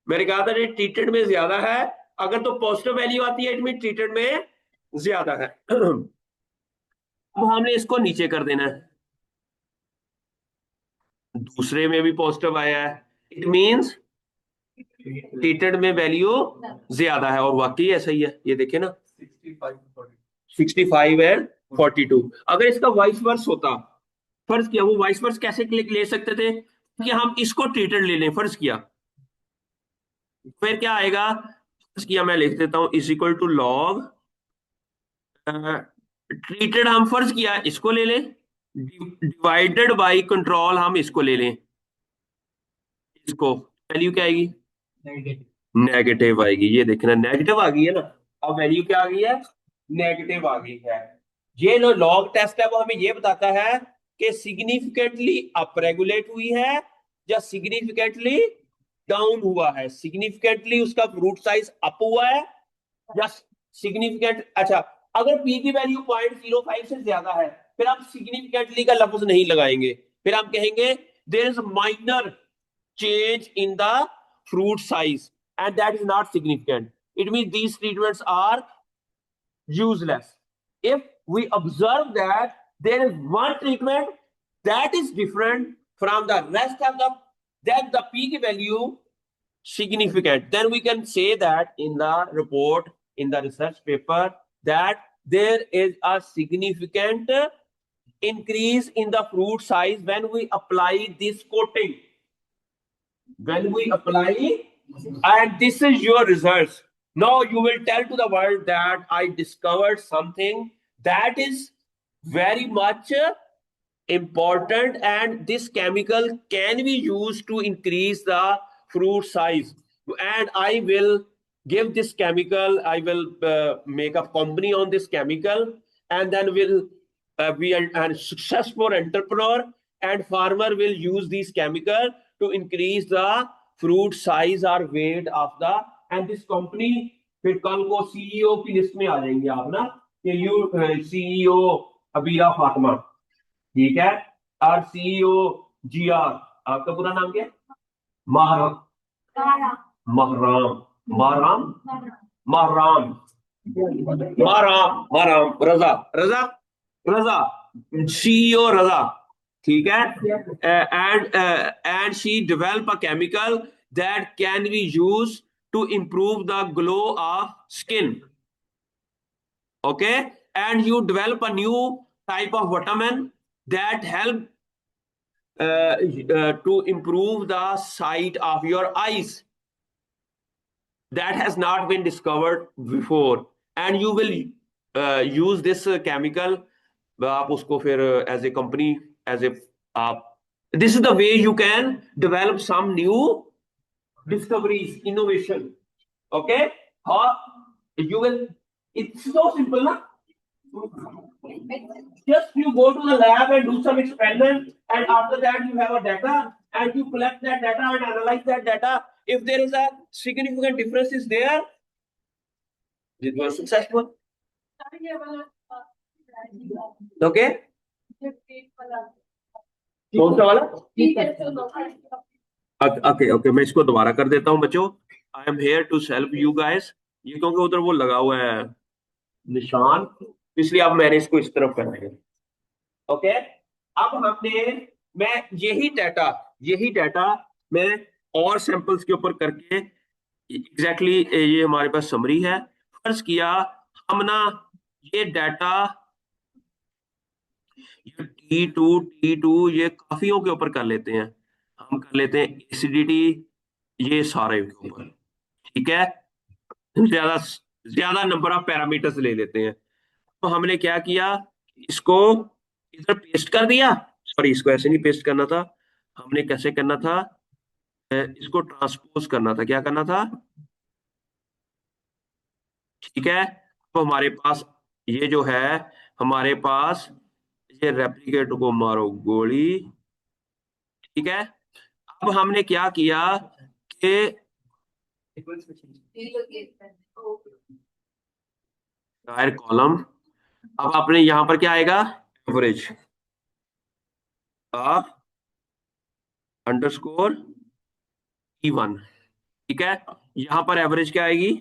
मैंने कहा था ट्रीटेड में ज्यादा है, अगर तो पॉजिटिव वैल्यू आती है इट मीन ट्रीटेड में ज्यादा है। अब हमने इसको नीचे कर देना है, दूसरे में भी पॉजिटिव आया है, इट मींस ट्रीटेड में वैल्यू ज्यादा है, और वाकई ऐसा ही है, ये देखे ना 65 एंड 42। अगर इसका वाइस वर्स होता, फर्ज किया, वो वाइस वर्स कैसे ले सकते थे कि हम इसको ट्रीटेड ले लें, फर्ज किया, फिर क्या आएगा, फर्ज किया मैं लिख देता हूं is equal to log, treated हम फर्ज किया इसको ले लें, डिवाइडेड बाय कंट्रोल हम इसको ले लें, इसको वैल्यू क्या आएगी नेगेटिव आएगी। ये देखना नेगेटिव आ गई है ना, अब वैल्यू क्या आ गई है नेगेटिव आ गई है। ये जो लॉग टेस्ट है वो हमें ये बताता है कि सिग्निफिकेंटली अप रेगुलेट हुई है या सिग्निफिकेंटली डाउन हुआ है, सिग्निफिकेंटली उसका रूट साइज अप हुआ है या सिग्निफिकेंट, अच्छा अगर पी की वैल्यू 0.05 से ज्यादा है फिर हम सिग्निफिकेंटली का लफ्ज नहीं लगाएंगे, फिर हम कहेंगे there is minor change in the fruit size and that is not significant. It means these treatments are useless. If we observe that there is one treatment that is different from the rest of the, then the peak value significant, then we can say that in the report, in the research paper, that there is a significant increase in the fruit size when we apply this coating, when we apply, and this is your results. Now you will tell to the world that I discovered something that is very much important and this chemical can be used to increase the fruit size, and I will give this chemical, I will make a company on this chemical, and then will be a successful entrepreneur, and farmer will use this chemical to increase the fruit size or weight of the, and this company फिर कल को सीईओ की लिस्ट में आ जाएंगे आप ना, कि यू सीईओ अबीरा फातिमा, ठीक है, और सीईओ जीआर, आपका पूरा नाम क्या है, महराम, महराम, महराम, महराम, महराम, महराम, रजा, रजा, रजा, सीईओ रजा, ठीक है, and she develop a chemical that can be use to improve the glow of skin, okay, and you develop a new type of vitamin that help to improve the sight of your eyes that has not been discovered before, and you will use this chemical, आप उसको फिर as a company, as a आप, this is the way you can develop some new discoveries, innovation, okay, how you will, it's so simple na, just you go to the lab and do some experiment, and after that you have a data and you collect that data and analyze that data. If there is a significant difference is there, it was successful, okay, कौन सा वाला, ओके ओके मैं इसको दोबारा कर देता हूं बच्चों, I am here to help you guys, ये क्योंकि उधर वो लगा हुआ है निशान, इसलिए अब मैंने इसको इस तरफ कर दिया, ओके। अब हमने, मैं यही डाटा मैं और सैंपल्स के ऊपर करके एग्जैक्टली ये हमारे पास समरी है, फर्ज किया हम ना ये डाटा T2 ये काफियों के ऊपर कर लेते हैं, हम कर लेते हैं एसिडिटी ये सारे के ऊपर, ठीक है, ज्यादा ज्यादा नंबर ऑफ पैरामीटर्स ले लेते हैं, तो हमने क्या किया, इसको इधर पेस्ट कर दिया। सॉरी, इसको ऐसे नहीं पेस्ट करना था, हमने कैसे करना था, इसको ट्रांसपोज करना था। क्या करना था? ठीक है, तो हमारे पास ये जो है, हमारे पास ये रेप्लिकेट को मारो गोली। ठीक है, अब हमने क्या किया कि दायर कॉलम, अब आपने यहां पर क्या आएगा, एवरेज अंडरस्कोर E1। ठीक है, यहां पर एवरेज क्या आएगी?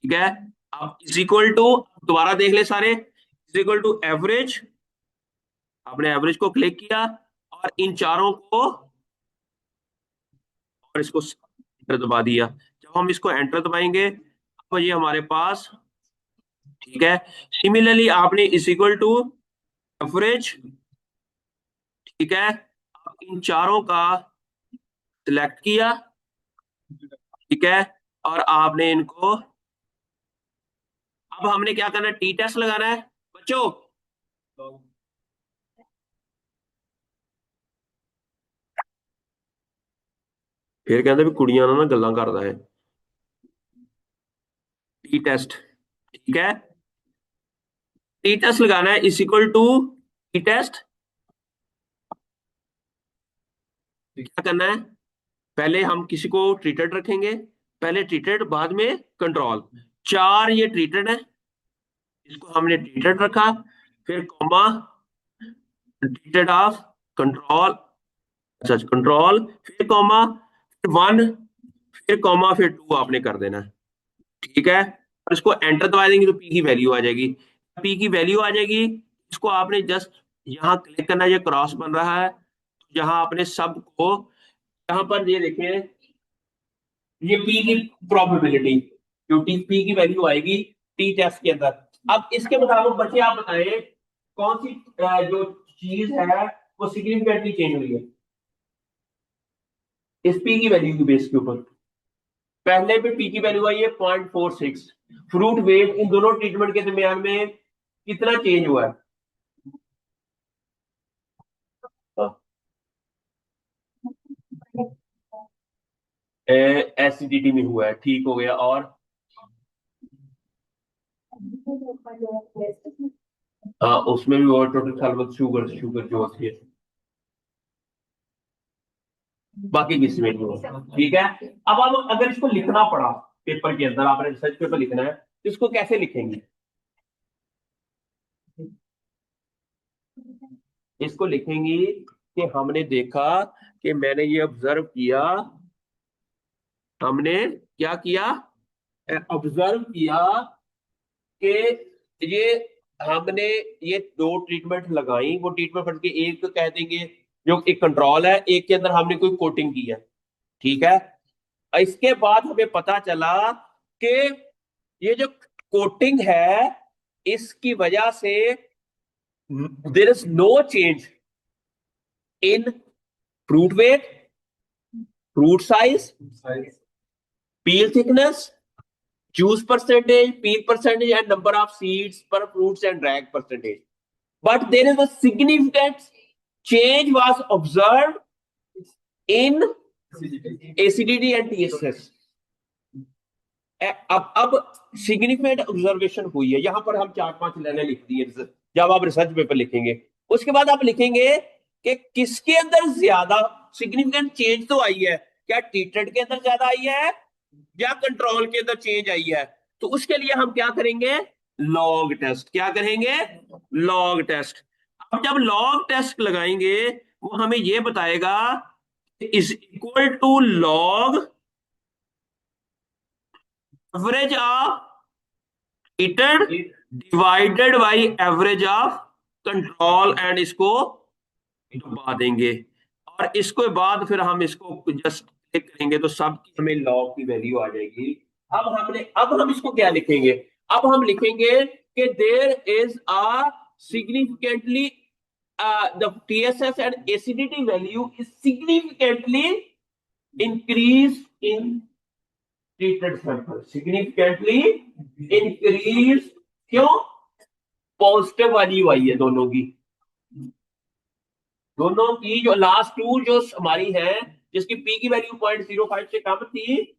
ठीक है, अब इज इक्वल टू, दोबारा देख ले सारे, इज इक्वल टू एवरेज, आपने एवरेज को क्लिक किया और इन चारों को, और इसको एंटर दबा दिया। जब हम इसको एंटर दबाएंगे तो ये हमारे पास, ठीक है, सिमिलरली आपने इज इक्वल टू एवरेज, ठीक है, आप इन चारों का सिलेक्ट किया, ठीक है, और आपने इनको, अब हमने क्या करना है, टी टेस्ट लगाना है बच्चों। फिर कहते भी कुड़ियां ना गल्लां करदा है। टी टेस्ट, ठीक है, टी टेस्ट लगाना है is equal to T test. क्या करना है, पहले हम किसी को ट्रीटेड रखेंगे, पहले ट्रीटेड बाद में कंट्रोल। चार ये ट्रीटेड है, इसको हमने ट्रीटेड रखा, फिर कॉमा ट्रीटेड ऑफ कंट्रोल, अच्छा कंट्रोल, फिर कॉमा, फिर वन, फिर कॉमा, फिर टू आपने कर देना है। ठीक है, और इसको एंटर दबा देंगे तो पी की वैल्यू आ जाएगी। पी की वैल्यू आ जाएगी, इसको आपने जस्ट यहाँ क्लिक करना है, ये क्रॉस बन रहा है, यहाँ आपने सब को, यहाँ पर ये देखें, ये पी की प्रोबेबिलिटी, जो टी पी की वैल्यू आएगी टी टेस्ट के अंदर। अब इसके मुताबिक बच्चे आप बताएं कौन सी जो चीज है वो सिग्निफिकेंटली चेंज हुई है इस पी की वैल्यू की बेस के ऊपर। पहले पे पी की वैल्यू आई है 0.46, फ्रूट वेट इन दोनों ट्रीटमेंट के दरमियान में कितना चेंज हुआ है? एसिडिटी में हुआ है, ठीक हो गया। और हाँ, उसमें भी और टोटल सल्फर शुगर शुगर जो होती है, बाकी किसी में नहीं होता। ठीक है, अब आप अगर इसको लिखना पड़ा पेपर के अंदर, आपने रिसर्च पेपर लिखना है, तो इसको कैसे लिखेंगे? इसको लिखेंगे कि हमने देखा, कि मैंने ये ऑब्जर्व किया, हमने क्या किया, ऑब्जर्व किया कि ये हमने ये दो ट्रीटमेंट लगाई, वो ट्रीटमेंट फट के एक तो कह देंगे जो एक कंट्रोल है, एक के अंदर हमने कोई कोटिंग की है। ठीक है, इसके बाद हमें पता चला कि ये जो कोटिंग है, इसकी वजह से there is no change in fruit weight, fruit size, peel thickness, juice percentage, peel percentage, and number of seeds per fruits and drag percentage. But there is a significant change was observed in acidity and TSS. अब सिग्निफिकेंट ऑब्जर्वेशन हुई है, यहां पर हम 4-5 लाइनें लिख दी है जब आप रिसर्च पेपर लिखेंगे। उसके बाद आप लिखेंगे कि किसके अंदर ज्यादा सिग्निफिकेंट चेंज तो आई है, क्या ट्रीटेड के अंदर ज्यादा आई है या कंट्रोल के अंदर चेंज आई है। तो उसके लिए हम क्या करेंगे, लॉग टेस्ट। क्या करेंगे, लॉग टेस्ट। अब जब लॉग टेस्ट लगाएंगे, वो हमें ये बताएगा is equal to log average of treated divided by average of control, and इसको दबा देंगे। और इसके बाद फिर हम इसको जस्ट क्लिक करेंगे तो सबकी हमें लॉग की वैल्यू आ जाएगी। अब हम इसको क्या लिखेंगे, अब हम लिखेंगे कि there is a significantly the TSS and acidity value is significantly increased in treated sample significantly increase. क्यों? पॉजिटिव वाली आई है दोनों की, दोनों की जो लास्ट टू जो हमारी है, जिसकी पी की वैल्यू 0.05 से कम थी,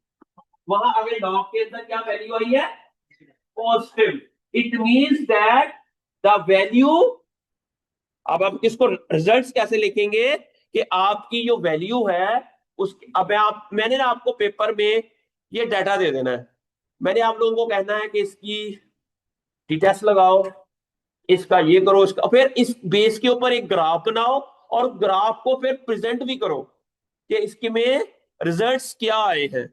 वहां अगर लॉग के अंदर क्या वैल्यू आई है? Positive. It means that the value, अब आप किसको रिजल्ट्स कैसे लिखेंगे कि आपकी जो वैल्यू है उस, अब मैंने ना आपको पेपर में ये डाटा दे देना है, मैंने आप लोगों को कहना है कि इसकी टी टेस्ट लगाओ, इसका ये करो, इसका फिर इस बेस के ऊपर एक ग्राफ बनाओ और ग्राफ को फिर प्रेजेंट भी करो कि इसके में रिजल्ट्स क्या आए हैं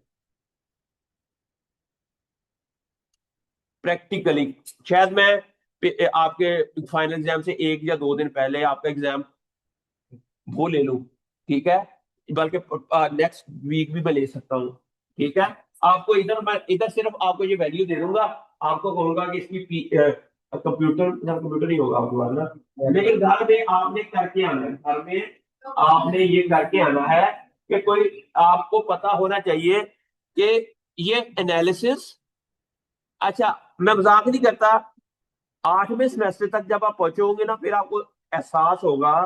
प्रैक्टिकली। शायद मैं आपके फाइनल एग्जाम से 1 या 2 दिन पहले आपका एग्जाम वो ले लूं, ठीक है, बल्कि नेक्स्ट वीक भी मैं ले सकता हूँ, ठीक है। आपको इधर मैं इधर सिर्फ आपको ये वैल्यू दे दूंगा, आपको कहूंगा कि इसकी कंप्यूटर कंप्यूटर नहीं होगा आपके पास ना, लेकिन घर में आपने करके आना है, घर में आपने ये करके आना है कि कोई आपको पता होना चाहिए कि ये एनालिसिस, अच्छा मैं मजाक नहीं करता, 8वें सेमेस्टर तक जब आप पहुंचोगे ना फिर आपको एहसास होगा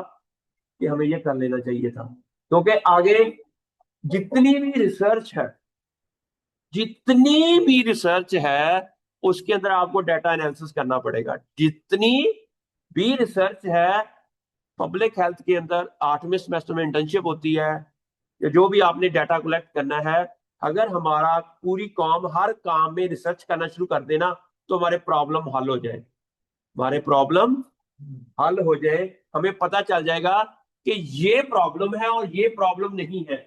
कि हमें ये कर लेना चाहिए था, क्योंकि आगे जितनी भी रिसर्च है, जितनी भी रिसर्च है उसके अंदर आपको डाटा एनालिसिस करना पड़ेगा, जितनी भी रिसर्च है पब्लिक हेल्थ के अंदर 8वें सेमेस्टर में इंटर्नशिप होती है, या जो भी आपने डाटा कलेक्ट करना है, अगर हमारा पूरी कॉम हर काम में रिसर्च करना शुरू कर देना तो हमारे प्रॉब्लम हल हो जाए, हमारे प्रॉब्लम हल हो जाए, हमें पता चल जाएगा कि ये प्रॉब्लम है और ये प्रॉब्लम नहीं है।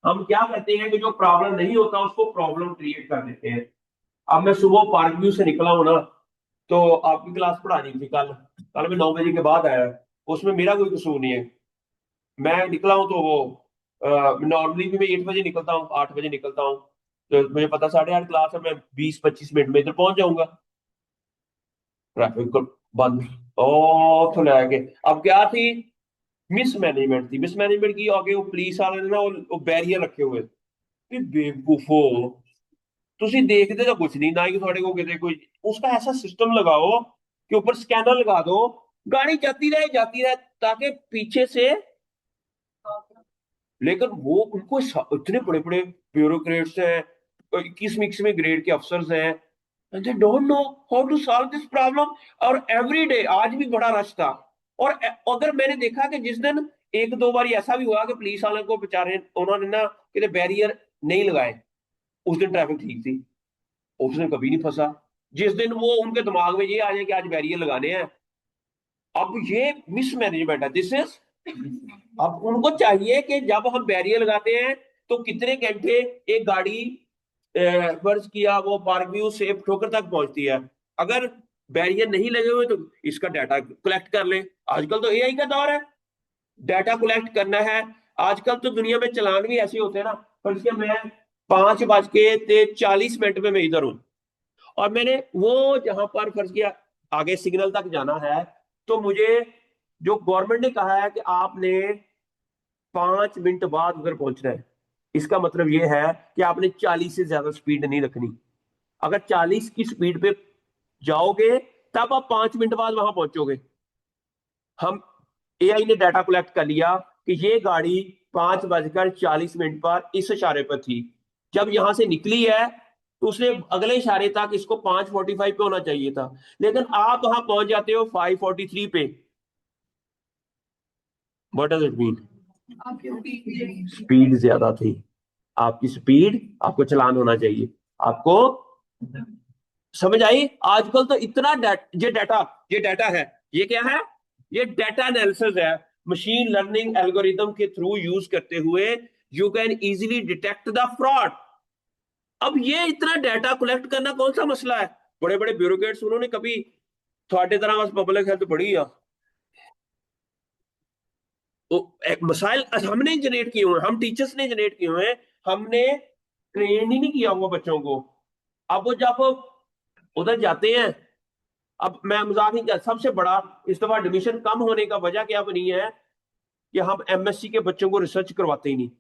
हम क्या करते हैं कि जो प्रॉब्लम नहीं होता उसको प्रॉब्लम क्रिएट कर देते हैं। अब मैं सुबह पार्क व्यू से निकला हूं ना, तो आपकी क्लास पढ़ानी थी कल, कल मैं 9 बजे के बाद आया, उसमें मेरा कोई कसूर नहीं है, मैं निकला हूं तो वो नॉर्मली भी मैं 8 बजे निकलता हूँ, 8 बजे निकलता हूँ, तो मुझे पता 8:30 क्लास है, मैं 20-25 मिनट में इधर पहुंच जाऊंगा, ट्रैफिक को बंद ओ तो लगे। अब क्या थी? मिसमैनेजमेंट थी, मिसमैनेजमेंट की आगे वो पुलिस वाले ने ना वो बैरियर रखे हुए थे। बेवकूफो, ਤੁਸੀਂ देखते तो कुछ नहीं ना ही थोड़े को किसी कोई, उसका ऐसा सिस्टम लगाओ कि ऊपर स्कैनर लगा दो, गाड़ी जाती रहे ताकि पीछे से, लेकिन वो उनको इतने बड़े बड़े ब्यूरोक्रेट्स हैं, 21वीं ग्रेड के अफसर्स हैं, they don't know how to solve this problem. और एवरी डे आज भी बड़ा रश था, और अगर मैंने देखा कि जिस दिन 1-2 बार ऐसा भी हुआ कि पुलिस वालों को बेचारे उन्होंने ना कि बैरियर नहीं लगाए, उस दिन ट्रैफिक ठीक थी, उस दिन कभी नहीं फंसा। जिस दिन वो उनके दिमाग में ये आ जाए कि आज बैरियर लगाने हैं, अब ये मिसमैनेजमेंट है, दिस इज। अब उनको चाहिए कि जब हम बैरियर लगाते हैं तो कितने घंटे एक गाड़ी फर्ज किया वो पार्क व्यू से ठोकर तक पहुंचती है, अगर बैरियर नहीं लगे हुए तो इसका डाटा कलेक्ट कर ले। आजकल तो एआई का दौर है, डाटा कलेक्ट करना है। आजकल तो दुनिया में चलान भी ऐसे होते हैं ना, पर इसके मैं 5:40 में मैं इधर हूं, और मैंने वो जहां पर फर्ज किया आगे सिग्नल तक जाना है, तो मुझे जो गवर्नमेंट ने कहा है कि आपने 5 मिनट बाद उधर पहुंचना है, इसका मतलब यह है कि आपने 40 से ज्यादा स्पीड नहीं रखनी। अगर 40 की स्पीड पे जाओगे तब आप 5 मिनट बाद वहां पहुंचोगे। हम एआई ने डाटा कलेक्ट कर लिया कि ये गाड़ी 5:40 पर इस इशारे पर थी, जब यहां से निकली है तो उसने अगले इशारे तक इसको 5:45 पे होना चाहिए था, लेकिन आप वहां पहुंच जाते हो 5:43 पे। What does it mean? Speed ज्यादा थी, आपकी स्पीड, आपको चलान होना चाहिए, आपको समझ आई? आजकल तो इतना ये डाटा है, ये क्या है? ये डाटा एनालिसिस है, मशीन लर्निंग एल्गोरिदम के थ्रू यूज करते हुए you can easily detect the fraud. अब ये इतना डाटा कलेक्ट करना कौन सा मसला है? बड़े बड़े ब्यूरोक्रेट्स उन्होंने कभी थोड़े तरह बस पब्लिक हेल्थ पढ़ी है? तो एक मसाइल हमने जनरेट किए हुए हैं, हम टीचर्स ने जनरेट किए हुए हैं, हमने ट्रेन ही नहीं किया हुआ बच्चों को। अब वो जब उधर जाते हैं, अब मैं मजाक नहीं कर, सबसे बड़ा इस दफा एडमिशन कम होने का वजह क्या बनी है कि हम एमएससी के बच्चों को रिसर्च करवाते ही नहीं।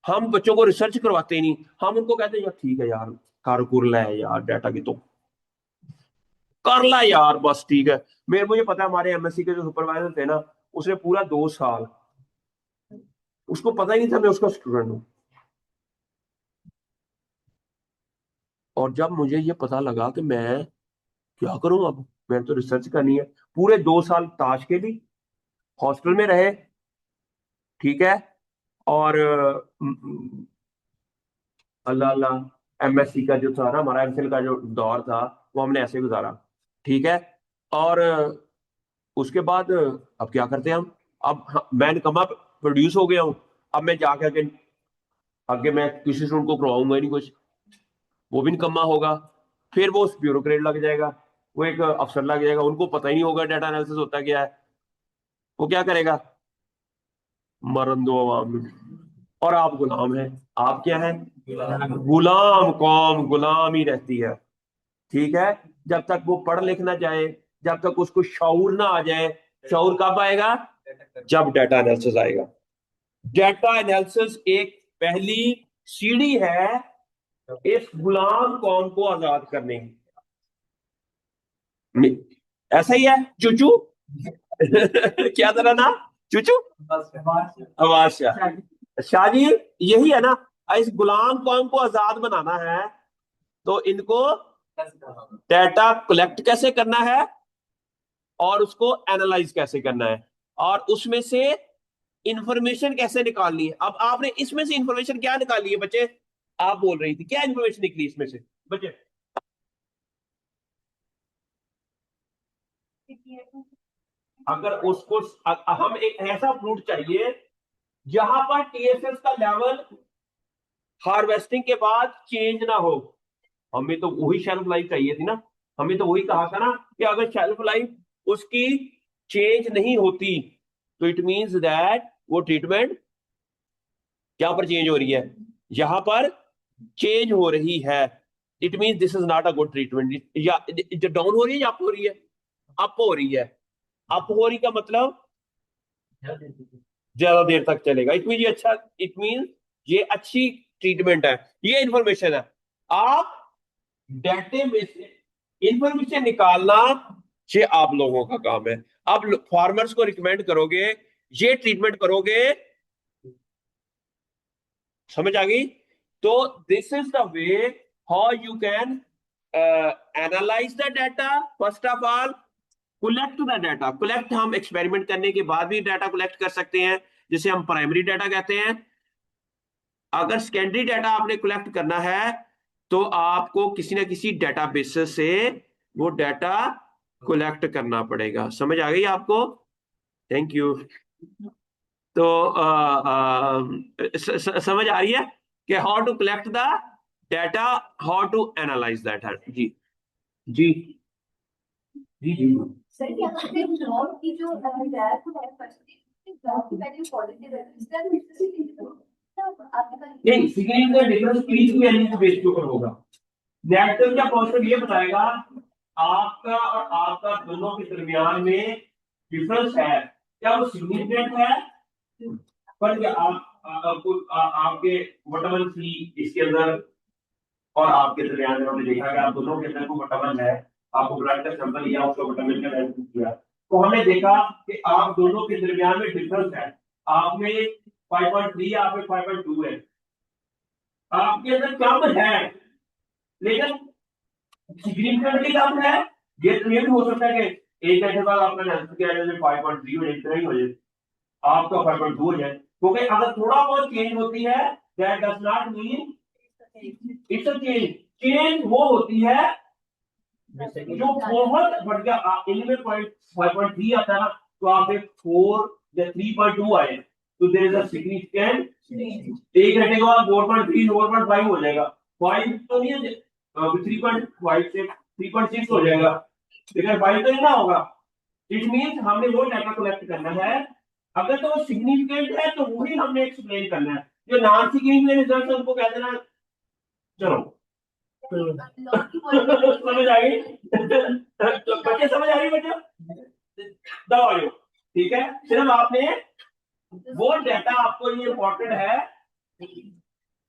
हम बच्चों को रिसर्च करवाते ही नहीं, हम उनको कहते हैं यार ठीक है यार, कर कुर ले यार डाटा की, तो कर ला यार बस ठीक है। मुझे पता है हमारे एमएससी के जो सुपरवाइजर थे ना, उसने पूरा 2 साल, उसको पता ही नहीं था मैं उसका स्टूडेंट हूँ। और जब मुझे ये पता लगा कि मैं क्या करूं अब, मैंने तो रिसर्च करनी है, पूरे 2 साल ताश खेली, हॉस्टल में रहे, ठीक है, और अल्लाह अल्लाह एमएससी का जो था ना, हमारा एमफिल का जो दौर था, वो हमने ऐसे गुजारा, ठीक है। और उसके बाद अब क्या करते हैं हम, अब मैं निकम्मा प्रोड्यूस हो गया हूँ, अब मैं जाके आगे मैं किसी स्टूडेंट को करवाऊंगा ही नहीं कुछ, वो भी निकम्मा होगा, फिर वो ब्यूरोक्रेट लग जाएगा, वो एक अफसर लग जाएगा, उनको पता ही नहीं होगा डाटा एनालिसिस होता क्या है, वो क्या करेगा, मरन दो आवाम में। और आप गुलाम हैं, आप क्या हैं, गुलाम, कौम गुलाम ही रहती है, ठीक है, जब तक वो पढ़ लिख ना जाए, जब तक उसको शऊर ना आ जाए। शऊर कब आएगा, जब डाटा एनालिसिस आएगा। डाटा एनालिसिस एक पहली सीढ़ी है इस गुलाम कौम को आजाद करने की। ऐसा ही है चूचू। क्या तरह ना, चूचू, आवाज शाह, शाह जी, यही है ना, इस गुलाम कौम को आजाद बनाना है, तो इनको डाटा कलेक्ट कैसे करना है और उसको एनालाइज कैसे करना है, और उसमें से इंफॉर्मेशन कैसे निकालनी है। अब आपने इसमें से इंफॉर्मेशन क्या निकाली है बच्चे, आप बोल रही थी क्या इंफॉर्मेशन निकली इसमें से बच्चे। अगर उसको हम एक ऐसा फ्रूट चाहिए जहां पर टीएसएस का लेवल हार्वेस्टिंग के बाद चेंज ना हो, हमें तो वही शेल्फ लाइफ चाहिए थी ना, हमें तो वही कहा था ना कि अगर शेल्फ लाइफ उसकी चेंज नहीं होती, तो इट मींस दैट वो ट्रीटमेंट क्या पर चेंज हो रही है, यहां पर चेंज हो रही है, it means this is not a good treatment. या डाउन हो रही है या अप हो रही है, अप हो रही है, अप हो रही का मतलब ज्यादा देर तक चलेगा, इट मीन ये अच्छा, इट मीन ये अच्छी ट्रीटमेंट है, ये इंफॉर्मेशन है। आप डाटे में से इंफॉर्मेशन निकालना, ये आप लोगों का काम है। आप फार्मर्स को रिकमेंड करोगे, ये ट्रीटमेंट करोगे, समझ आ गई। तो this is the way how you can analyse the data, first of all collect the data. Collect हम एक्सपेरिमेंट करने के बाद भी डाटा कलेक्ट कर सकते हैं, जिसे हम प्राइमरी डाटा कहते हैं। अगर सेकेंडरी डाटा आपने कलेक्ट करना है, तो आपको किसी ना किसी डाटा बेसिस से वो डाटा कलेक्ट करना पड़ेगा, समझ आ गई आपको, थैंक यू। तो समझ आ रही है कि how to collect the data, how to analyse that, जी जी जी जी। सर क्या आपने जॉब की जो गैप है परसेंटेज, जॉब की वैल्यू पॉजिटिव है, इसका नहीं, सिग्निफिकेंट डिफरेंस पीच की वैल्यू के बेस के ऊपर होगा। नेगेटिव या पॉजिटिव ये बताएगा आपका और आपका दोनों के दरमियान में डिफरेंस है, क्या वो सिग्निफिकेंट है, पर क्या आपके वटवन सी इसके अंदर और आपके दरमियान में हमने देखा कि आप दोनों के अंदर को वटवन है, आपको ब्लड का सैंपल लिया, उसको वटवन का वैल्यू किया, तो हमने देखा कि आप दोनों के दरमियान में डिफरेंस है, आप में 5.3 आप में 5.2 है, आपके अंदर कम है, लेकिन सिग्निफिकेंटली कम है। ये तो ये भी हो सकता है कि एक घंटे बाद आपका आंसर क्या है, 5.3 हो जाए, इतना ही हो जाए, आपका 5.2 हो जाए, क्योंकि अगर थोड़ा बहुत चेंज होती है, that does not mean it's a change. Change वो होती है जो बहुत बढ़ गया, इनमें 5.3 आता है ना, तो आप एक 4 या 3.2 आए, तो देयर इज अ सिग्निफिकेंट, एक घंटे के बाद 4.3 4.5 हो जाएगा, 5 तो नहीं है, 3.5 से 3.6 हो जाएगा, लेकिन 5 तो नहीं ना होगा। इट मींस हमने वो डाटा कलेक्ट करना है, अगर तो वो सिग्निफिकेंट है तो वही हमने एक्सप्लेन करना है, जो नॉन सिग्निफिकेंट रिजल्ट है उनको कह देना चलो। समझ आ गई, तो बच्चे समझ आ रही बच्चे, दबाओ, ठीक है, सिर्फ आपने वो डाटा, आपको ये इंपॉर्टेंट है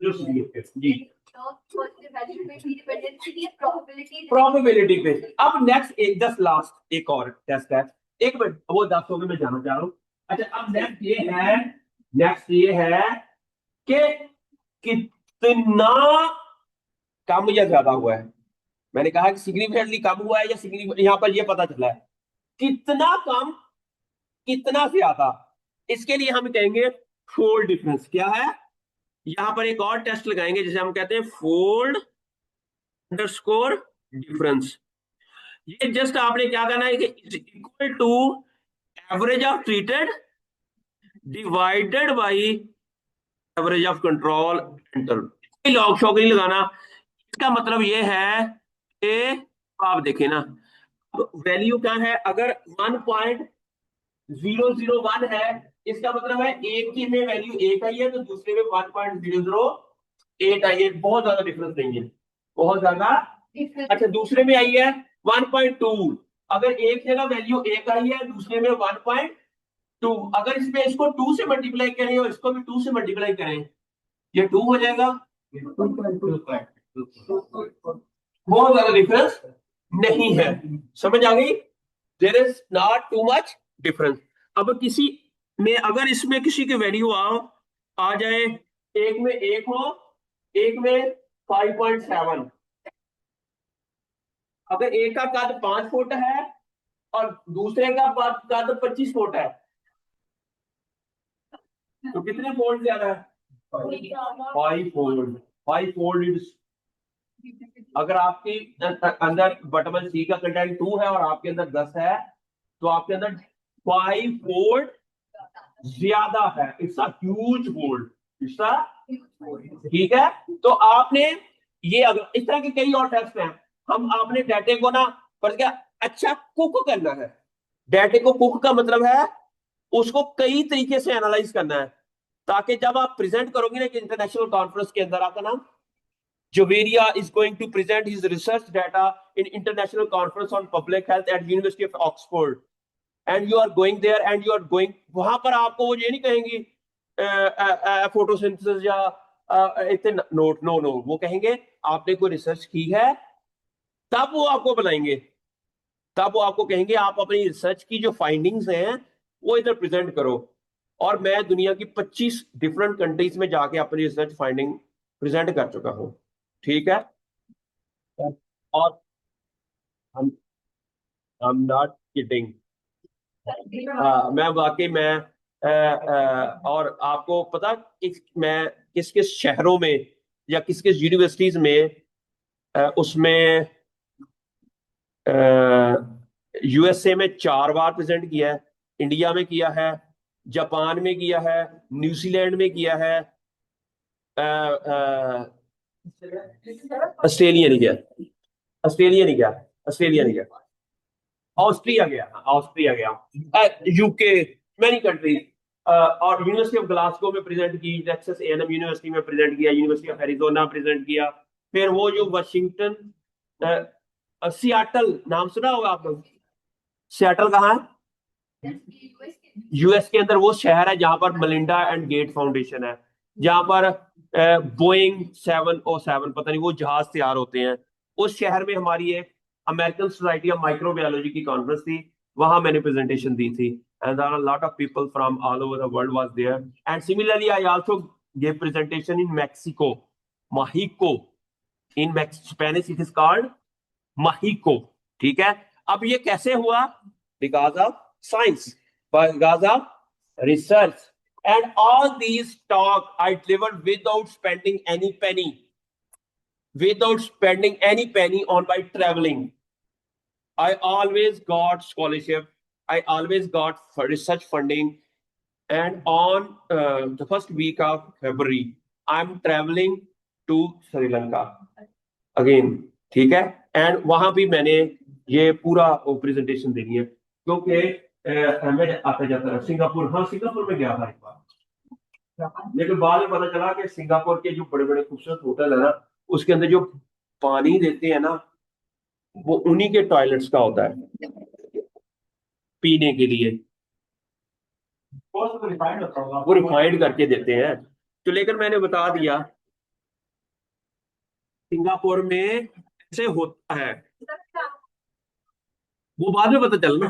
जी पॉजिटिव वैल्यू पे डिपेंडेंसी की प्रोबेबिलिटी प्रोबेबिलिटी पे। अब नेक्स्ट एक जस्ट लास्ट एक और टेस्ट है, एक मिनट वो 10 हो गए, मैं जाना चाह रहा हूं। अच्छा अब नेक्स्ट ये है कि कितना कम या ज्यादा हुआ है। मैंने कहा कि सिग्निफिकेंटली कम हुआ है या सिग्निफिकेंट, यहां पर ये पता चला है कितना कम कितना ज्यादा। इसके लिए हम कहेंगे फोल्ड डिफरेंस। क्या है, यहां पर एक और टेस्ट लगाएंगे जिसे हम कहते हैं फोल्ड अंडरस्कोर डिफरेंस। ये जस्ट आपने क्या करना है कि equal to average of treated divided by average of control enter. कोई लॉग शॉक नहीं लगाना। इसका मतलब ये है कि आप देखें ना, वैल्यू क्या है, अगर 1.001 है, इसका मतलब है एक की में वैल्यू एक आई है तो दूसरे में 1.008 आई है। बहुत ज्यादा डिफरेंस नहीं है, बहुत ज्यादा। अच्छा दूसरे में आई है 1.2, अगर एक जगह वैल्यू एक आई है दूसरे में 1.2, अगर इसमें इसको 2 से मल्टीप्लाई करें और इसको भी 2 से मल्टीप्लाई करें, ये 2 हो जाएगा। बहुत ज्यादा डिफरेंस नहीं है, समझ आ गई। There is not too much difference. अब किसी में अगर इसमें किसी की वैल्यू आ जाए, एक में एक हो, एक में 5.7, अगर एक का कद 5 फुट है और दूसरे का कद 25 फुट है, तो कितने फोल्ड ज्यादा है? 5 फोल्ड। 5 फोल्ड। अगर आपके अंदर विटामिन सी का कंटेंट 2 है और आपके अंदर 10 है, तो आपके अंदर 5 फोल्ड ज्यादा है। It's a huge fold. ठीक है, तो आपने ये अगर इस तरह के कई और टेस्ट हैं, हम आपने डाटे को ना पर क्या अच्छा कुक करना है। डाटे को कुक का मतलब है उसको कई तरीके से एनालाइज करना है, ताकि जब आप प्रेजेंट करोगे ना कि इंटरनेशनल कॉन्फ्रेंस के अंदर, आपका नाम Joveria is going to present his research data in international conference on public health at University of Oxford, and you are going there and you are going, वहां पर आपको वो ये नहीं कहेंगी फोटोसिंथेसिस या इतने नोट, नो, वो कहेंगे आपने कोई रिसर्च की है, तब वो आपको बनाएंगे, तब वो आपको कहेंगे आप अपनी रिसर्च की जो फाइंडिंग्स हैं वो इधर प्रेजेंट करो। और मैं दुनिया की 25 डिफरेंट कंट्रीज में जाके अपनी रिसर्च फाइंडिंग प्रेजेंट कर चुका हूं। ठीक है, और हम नॉट किडिंग, मैं वाकई मैं और आपको पता मैं किस किस शहरों में या किस किस यूनिवर्सिटीज में उसमें यूएसए में 4 बार प्रेजेंट किया है, इंडिया में किया है, जापान में किया है, न्यूजीलैंड में किया है, ऑस्ट्रेलिया नहीं गया, ऑस्ट्रेलिया नहीं गया, ऑस्ट्रेलिया नहीं गया, ऑस्ट्रिया गया, ऑस्ट्रिया गया, यूके, मेनी कंट्रीज। और यूनिवर्सिटी ऑफ ग्लासगो में प्रेजेंट की, टेक्सास एएनएम यूनिवर्सिटी में प्रेजेंट किया, यूनिवर्सिटी ऑफ एरिजोना प्रेजेंट किया, फिर वो जो वाशिंगटन सियाटल, नाम सुना होगा आप लोग, सियाटल कहाँ है? यूएस के अंदर वो शहर है जहां पर मलिंडा एंड गेट फाउंडेशन है, जहां पर बोइंग 707 पता नहीं वो जहाज तैयार होते हैं। उस शहर में हमारी एक अमेरिकन सोसाइटी ऑफ माइक्रोबायोलॉजी की कॉन्फ्रेंस थी, वहां मैंने प्रेजेंटेशन दी थी, and there are lot of people from all over the world was there. And similarly I also give presentation in Mexico, Mexico, in Spanish it is called Mexico. ठीक है, अब ये कैसे हुआ? Because of science, because of research, and all these talk I delivered without spending any penny, without spending any penny on my traveling. I always got scholarship, I always got for research funding, and on the first week of February I'm traveling to Sri Lanka again। ठीक है, एंड वहां भी मैंने ये पूरा प्रेजेंटेशन देनी है, क्योंकि मैं आता जाता रहा सिंगापुर, हाँ सिंगापुर में गया था एक बार, लेकिन बाद में पता चला कि सिंगापुर के जो बड़े बड़े खूबसूरत होटल है ना, उसके अंदर जो पानी देते हैं ना, वो उन्हीं के टॉयलेट्स का होता है पीने के लिए, वो रिफाइंड करके देते हैं। तो लेकर मैंने बता दिया सिंगापुर में ऐसे होता है, वो बाद में पता चलना।